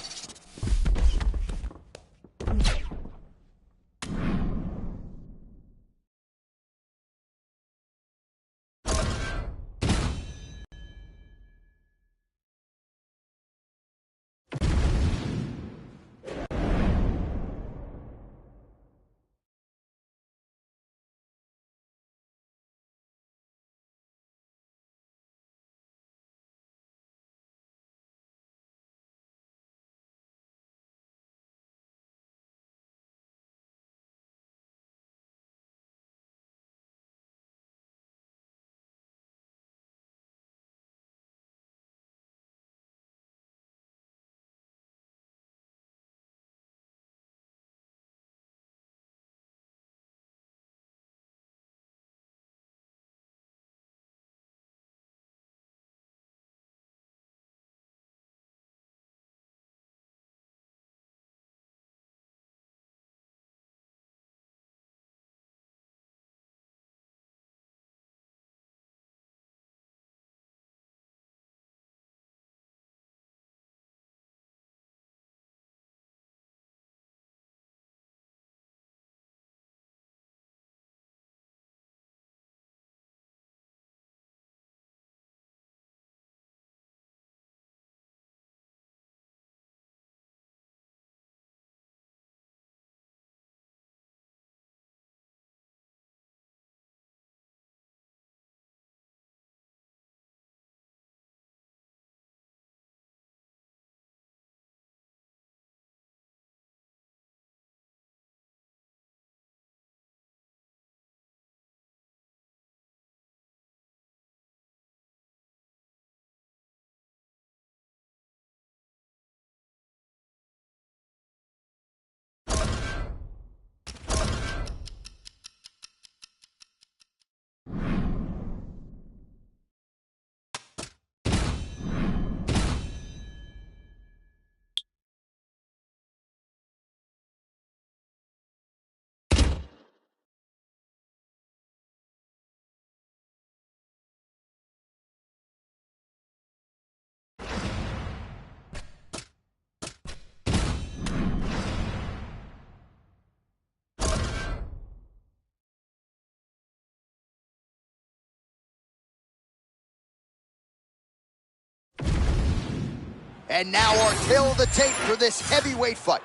And now our tail of the tape for this heavyweight fight.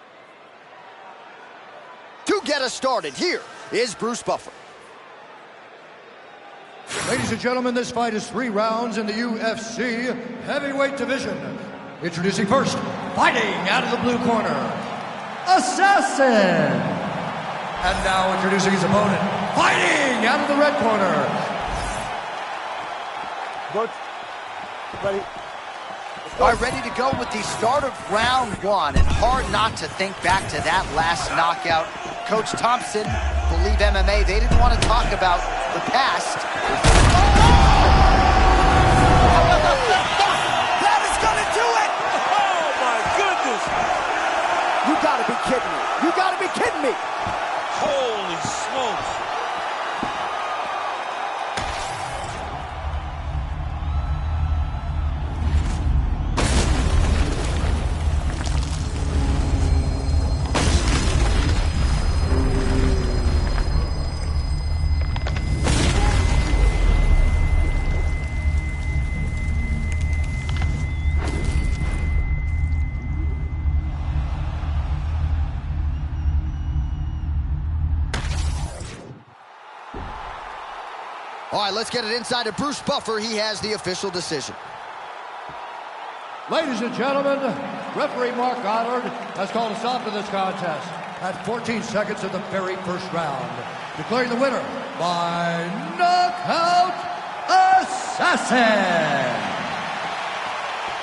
To get us started, here is Bruce Buffer. Ladies and gentlemen, this fight is 3 rounds in the UFC heavyweight division. Introducing first, fighting out of the blue corner, Assassin. And now introducing his opponent, fighting out of the red corner. Coach, ready? All right, ready to go with the start of round 1, and hard not to think back to that last knockout. Coach Thompson, Believe MMA, they didn't want to talk about the past. That is gonna do it! Oh, my goodness! You gotta be kidding me. You gotta be kidding me. Holy smokes! All right, let's get it inside of Bruce Buffer. He has the official decision. Ladies and gentlemen, referee Mark Goddard has called a stop to this contest at 14 seconds of the very first round, declaring the winner by knockout, Assassin.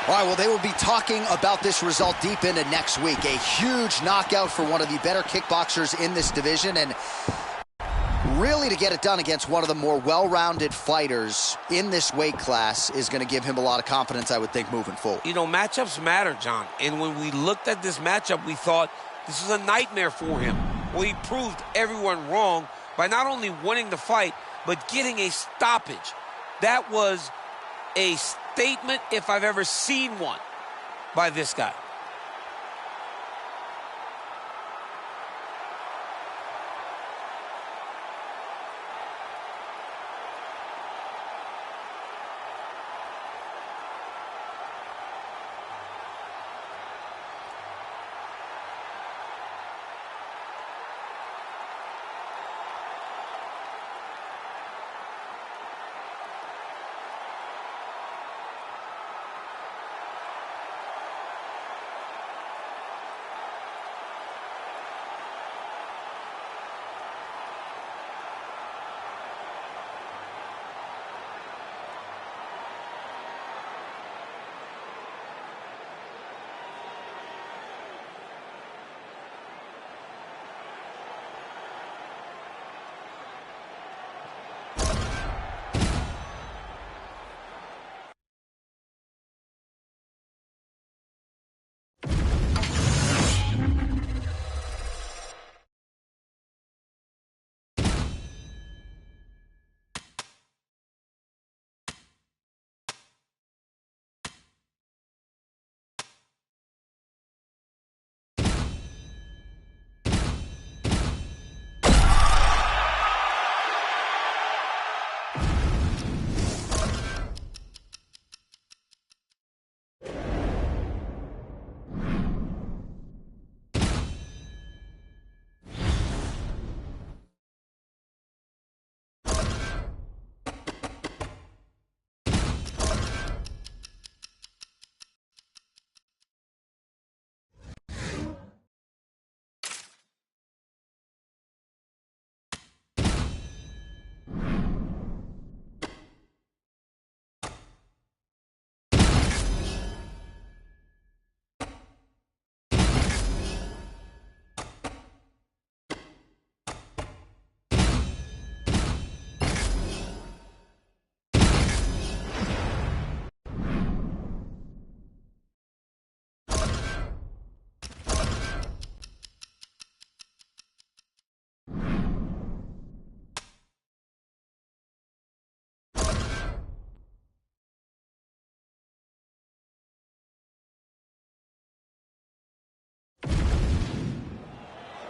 All right, well, they will be talking about this result deep into next week. A huge knockout for one of the better kickboxers in this division, and really to get it done against one of the more well-rounded fighters in this weight class is going to give him a lot of confidence, I would think, moving forward. You know, matchups matter, John. And when we looked at this matchup, we thought this was a nightmare for him. Well, he proved everyone wrong by not only winning the fight, but getting a stoppage. That was a statement if I've ever seen one by this guy.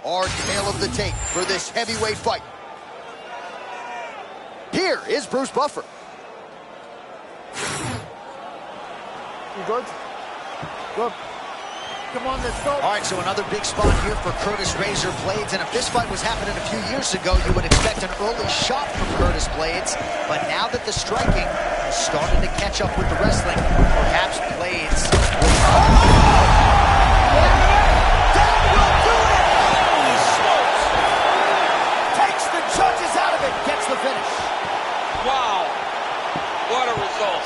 Our tale of the tape for this heavyweight fight. Here is Bruce Buffer. You good? Good. Come on, let's go. All right, so another big spot here for Curtis Razor Blaydes. And if this fight was happening a few years ago, you would expect an early shot from Curtis Blaydes. But now that the striking has started to catch up with the wrestling, perhaps Blaydes will... That will do it! Holy smokes! Takes the judges out of it, gets the finish. Wow. What a result.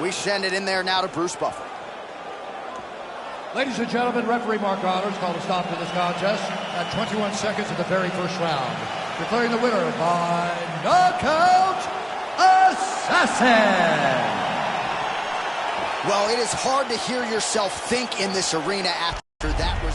We send it in there now to Bruce Buffer. Ladies and gentlemen, referee Mark Honors called a stop to this contest at 21 seconds of the very first round, declaring the winner by knockout assassin. Well, it is hard to hear yourself think in this arena after that was...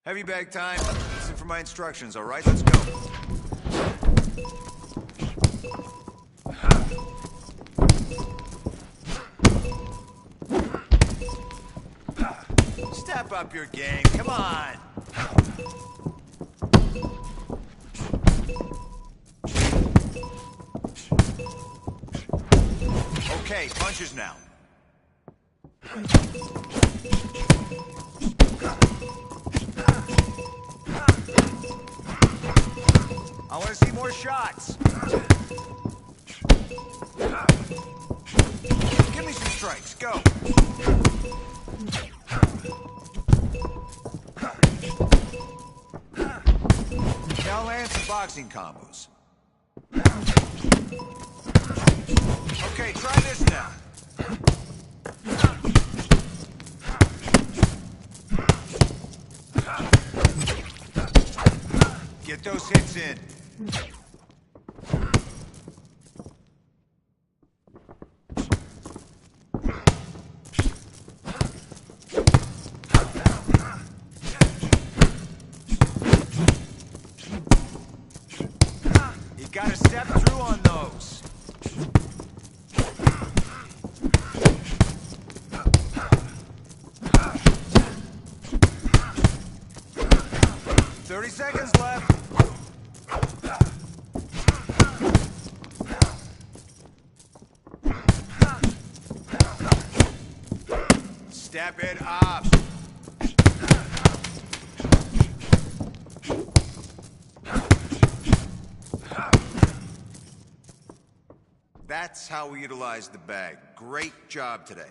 Heavy bag time. Listen for my instructions, all right? Let's go. Step up your game. Come on. Okay, punches now. I want to see more shots. Give me some strikes. Go. Now land some boxing combos. Okay, try this now. Get those hits in. You gotta step through on those. Thirty seconds left. Step it up. That's how we utilize the bag. Great job today.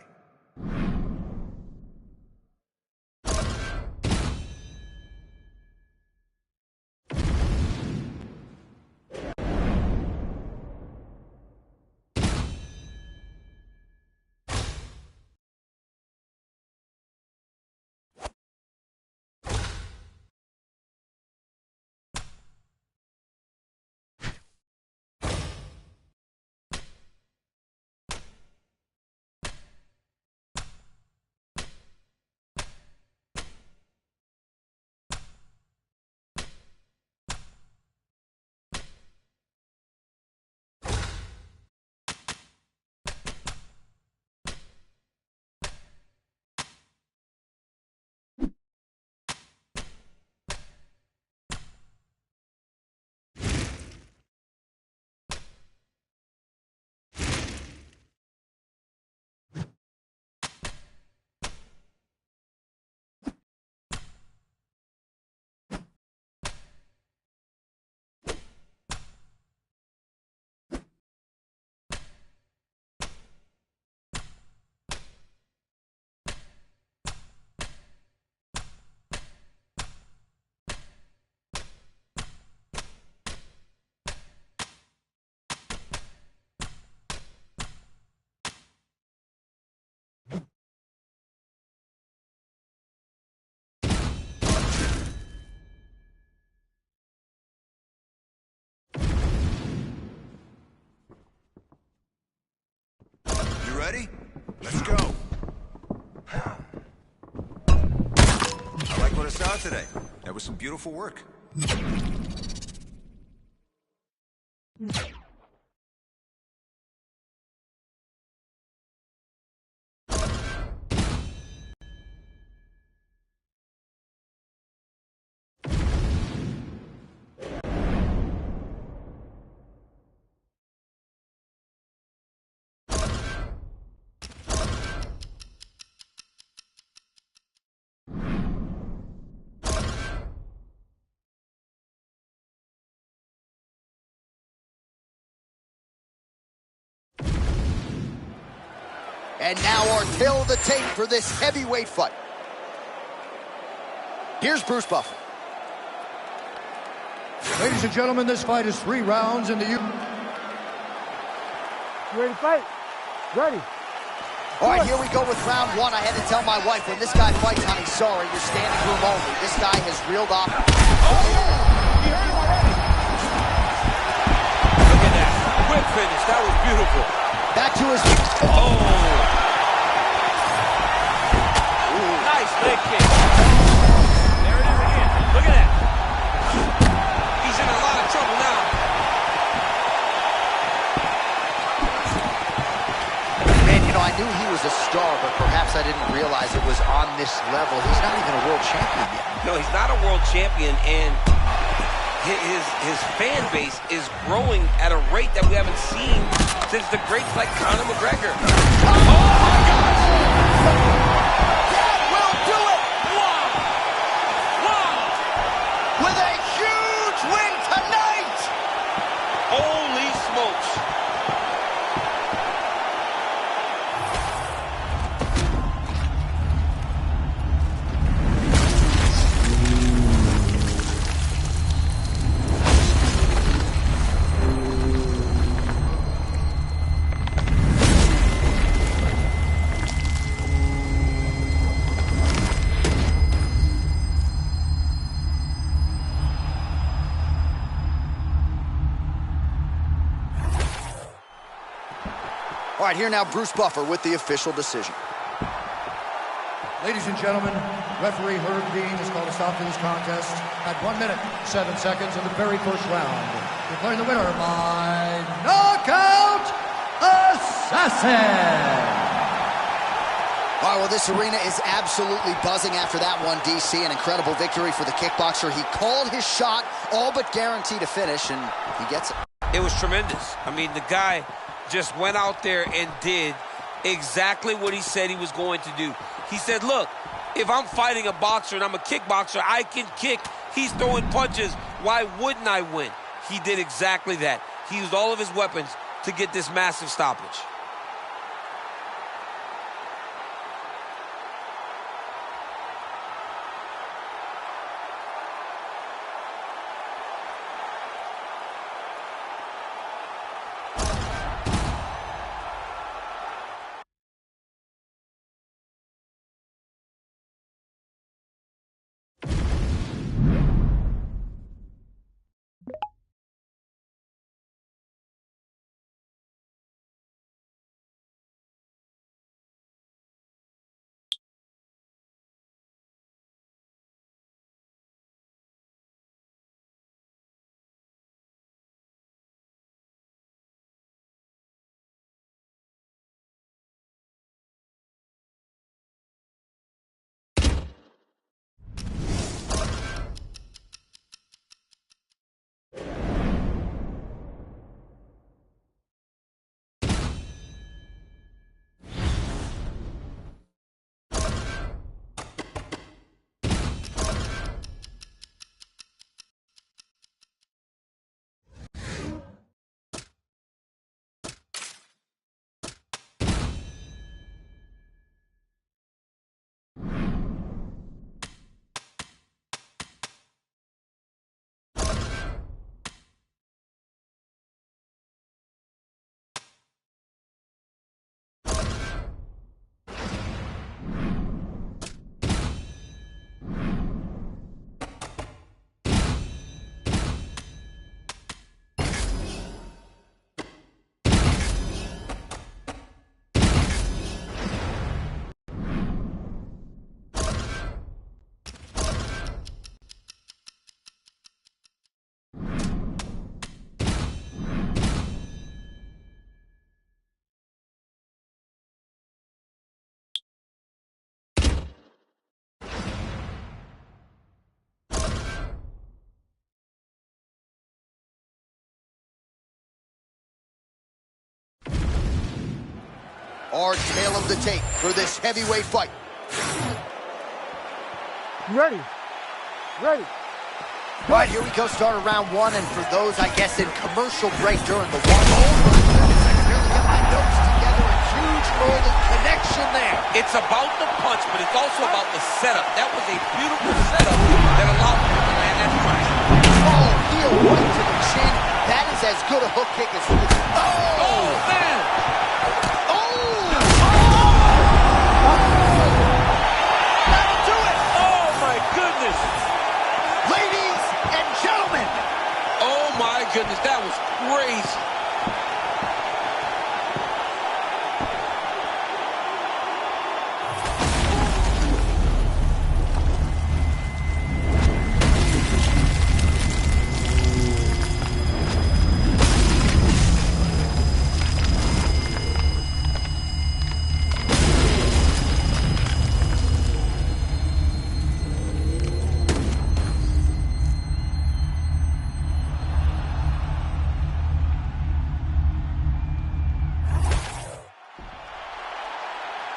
Ready? Let's go. I like what I saw today. That was some beautiful work. And now our tail of the tape for this heavyweight fight. Here's Bruce Buffer. Ladies and gentlemen, this fight is 3 rounds in the You ready to fight? Ready. All right, here we go with round 1. I had to tell my wife, when this guy fights, honey, sorry, you're standing room only. This guy has reeled off. Look at that. Quick finish. That was beautiful. Back to his... Nice leg kick. There it is again. didn't realize it was on this level. He's not even a world champion yet. No, he's not a world champion, and his fan base is growing at a rate that we haven't seen since the greats like Conor McGregor. Oh, my gosh! That will do it! Wow! Wow! With a huge win tonight! Holy smokes! All right, here now, Bruce Buffer with the official decision. Ladies and gentlemen, referee Herb Dean has called a stop to this contest at 1 minute, 7 seconds of the very first round. Declaring the winner by knockout assassin. All right, well, this arena is absolutely buzzing after that one, DC. An incredible victory for the kickboxer. He called his shot, all but guaranteed a finish, and he gets it. It was tremendous. I mean, the guy just went out there and did exactly what he said he was going to do. He said, look, if I'm fighting a boxer and I'm a kickboxer, I can kick. He's throwing punches. Why wouldn't I win? He did exactly that. He used all of his weapons to get this massive stoppage. Our tale of the tape for this heavyweight fight. Ready. Ready. All right, here we go, start of round one, and for those, I guess, in commercial break during the one, I barely got my notes together, a huge early connection there. It's about the punch, but it's also about the setup. That was a beautiful setup that allowed him to land that strike. Oh, heel right to the chin. That is as good a hook kick as... Oh, man! Goodness, that was crazy.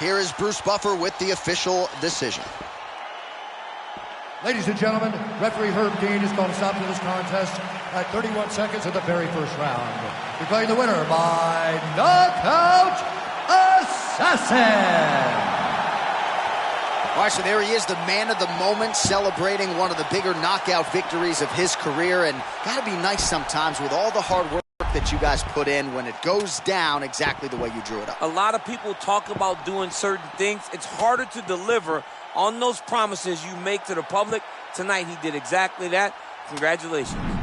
here is Bruce Buffer with the official decision. Ladies and gentlemen, referee Herb Dean has called a stop to this contest at 31 seconds of the very first round. Declaring the winner by knockout assassin. All right, so there he is, the man of the moment, celebrating one of the bigger knockout victories of his career. And gotta be nice sometimes with all the hard work that you guys put in when it goes down exactly the way you drew it up. A lot of people talk about doing certain things. It's harder to deliver on those promises you make to the public. Tonight, he did exactly that. Congratulations.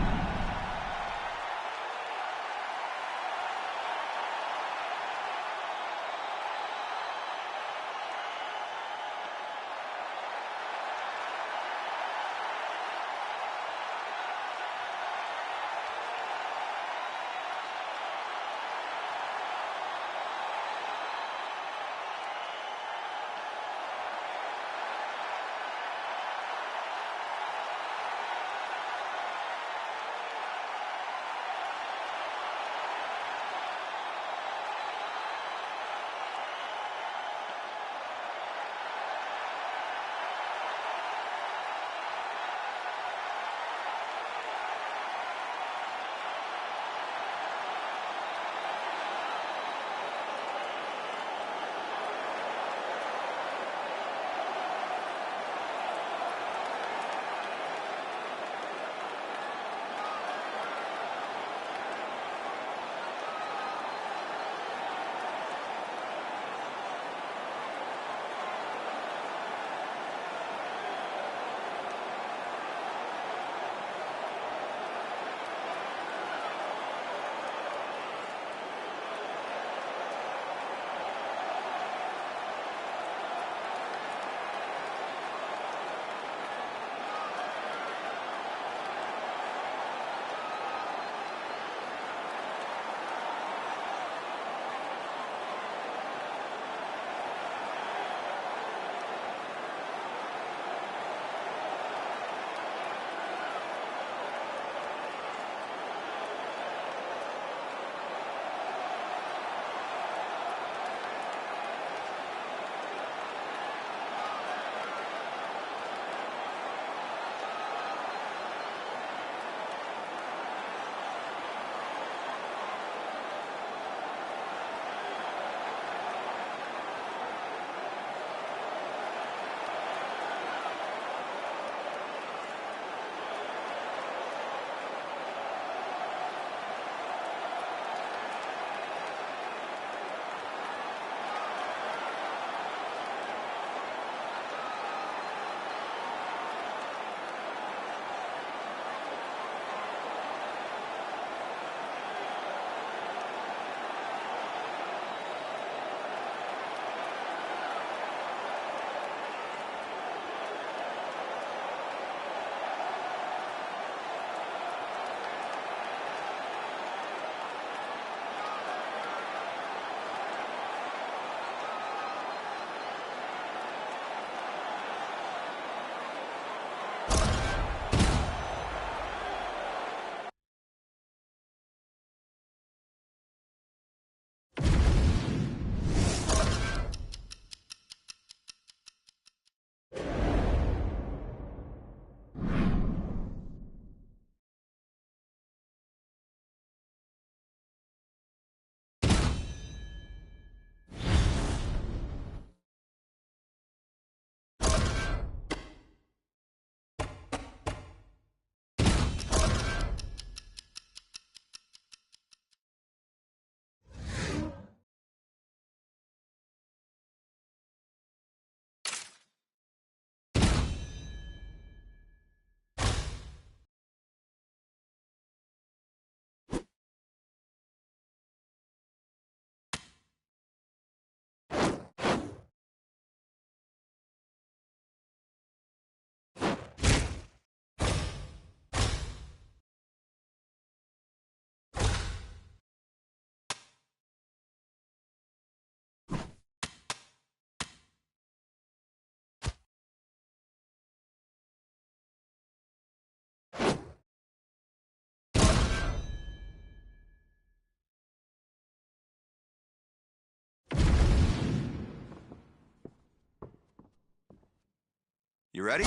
You ready?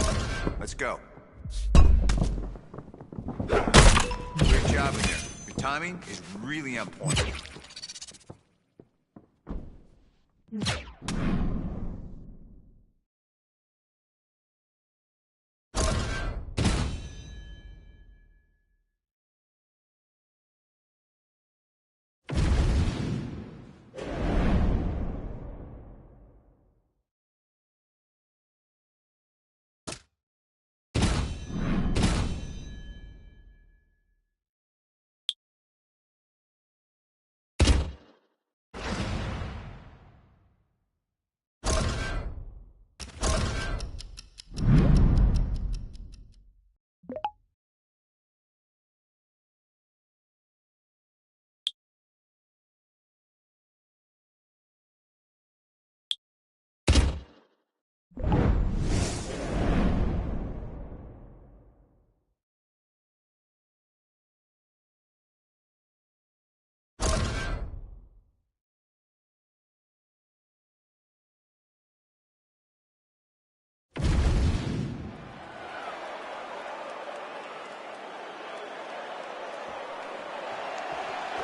Let's go. Great job in there. Your timing is really on point.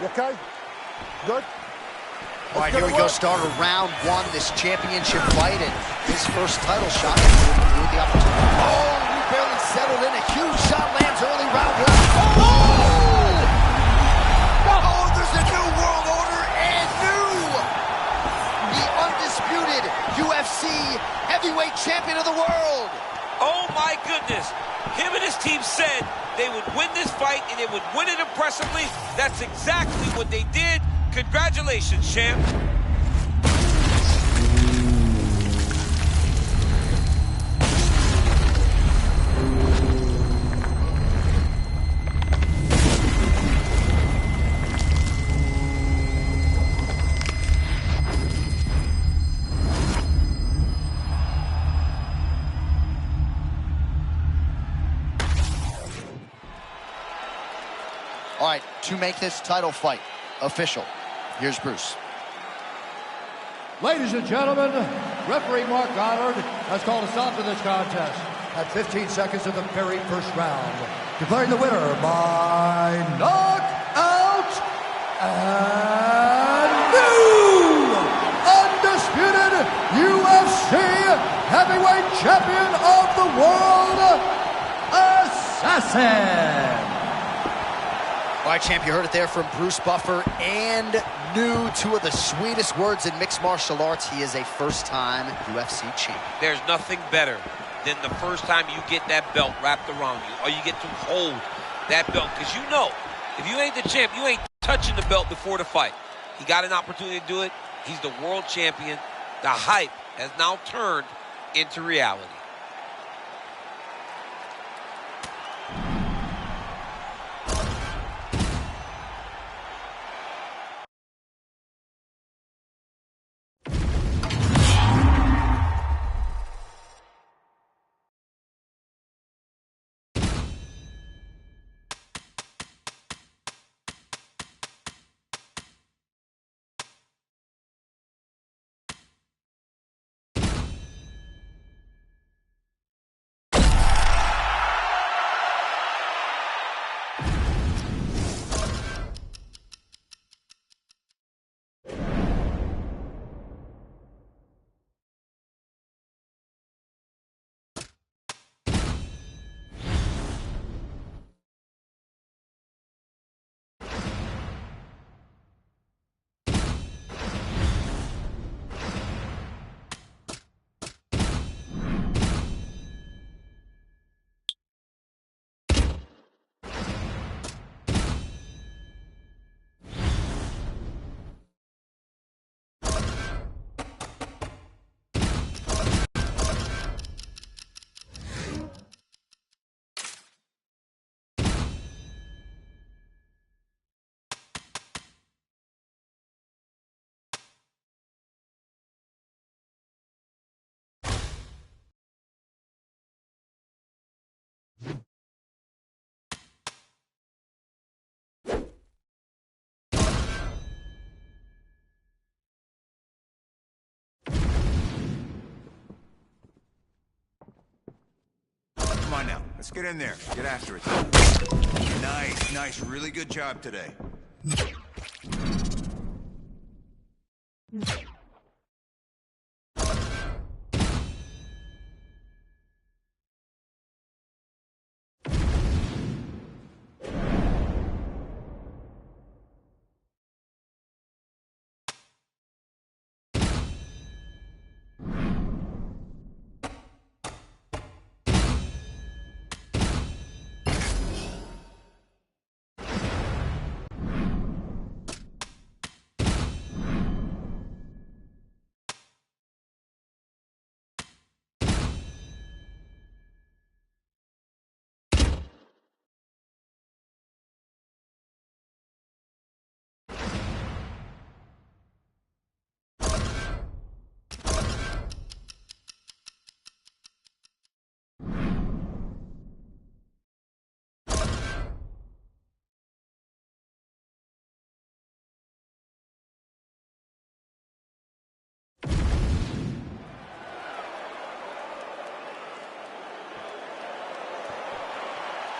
You okay? Good? All right, here we go. Start of round one, this championship fight, and his first title shot. The opportunity. Oh, we barely settled in. A huge shot lands early round one. Oh, there's a new world order and the undisputed UFC heavyweight champion of the world. Oh my goodness. Him and his team said they would win this fight and they would win it impressively. That's exactly what they did. Congratulations, champ. All right, to make this title fight official, here's Bruce. Ladies and gentlemen, referee Mark Goddard has called a stop to this contest at 15 seconds of the very first round, declaring the winner by knockout and new undisputed UFC heavyweight champion of the world, Assassin. All right, champ, you heard it there from Bruce Buffer, and new, two of the sweetest words in mixed martial arts. He is a first-time UFC champion. There's nothing better than the first time you get that belt wrapped around you, or you get to hold that belt, because you know, if you ain't the champ, you ain't touching the belt before the fight. He got an opportunity to do it. He's the world champion. The hype has now turned into reality. on now. Let's get in there. Get after it. Nice. Really good job today.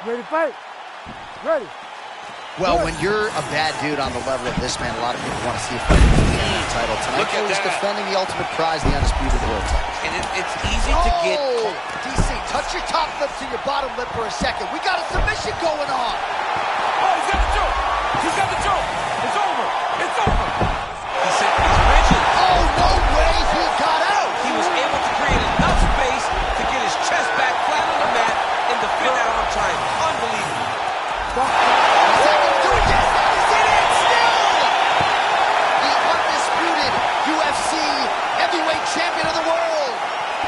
Ready to fight? Ready. Well, when you're a bad dude on the level of this man, a lot of people want to see a fight for the MMA title. Tonight, he was defending the ultimate prize, the undisputed world title. And it's easy to get... DC, touch your top lip to your bottom lip for a second. We got a submission going on. Oh, he's got the choke. He's got the choke. It's over. It's over. He said he's rigid. Oh, no way he got out. He was able to create enough space to get his chest back flat on the mat and defend that arm triangle. Unbelievable. Second to it. Yes, that is it. And still the undisputed UFC heavyweight champion of the world.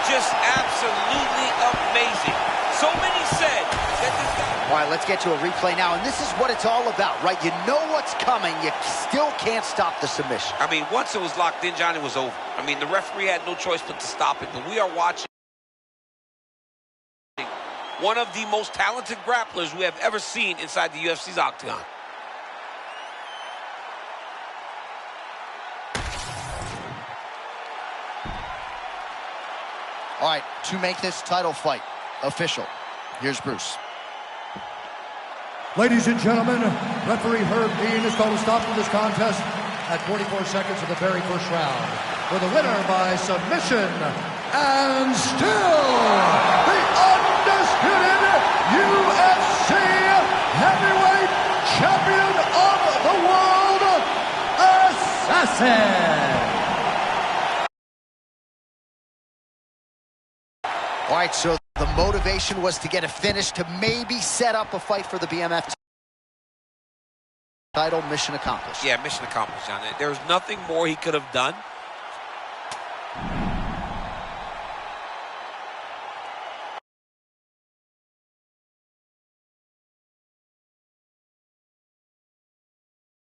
Just absolutely amazing. So many said that this guy... All right, let's get to a replay now, and this is what it's all about, right? You know what's coming. You still can't stop the submission. I mean, once it was locked in, John, it was over. I mean, the referee had no choice but to stop it. And we are watching one of the most talented grapplers we have ever seen inside the UFC's octagon. All right, to make this title fight official, here's Bruce. Ladies and gentlemen, referee Herb Dean has called a stop to this contest at 44 seconds of the very first round. For the winner by submission, and still the undisputed UFC heavyweight champion of the world, Assassin. All right, so the motivation was to get a finish, to maybe set up a fight for the BMF title. Mission accomplished. Yeah, mission accomplished, John. There was nothing more he could have done.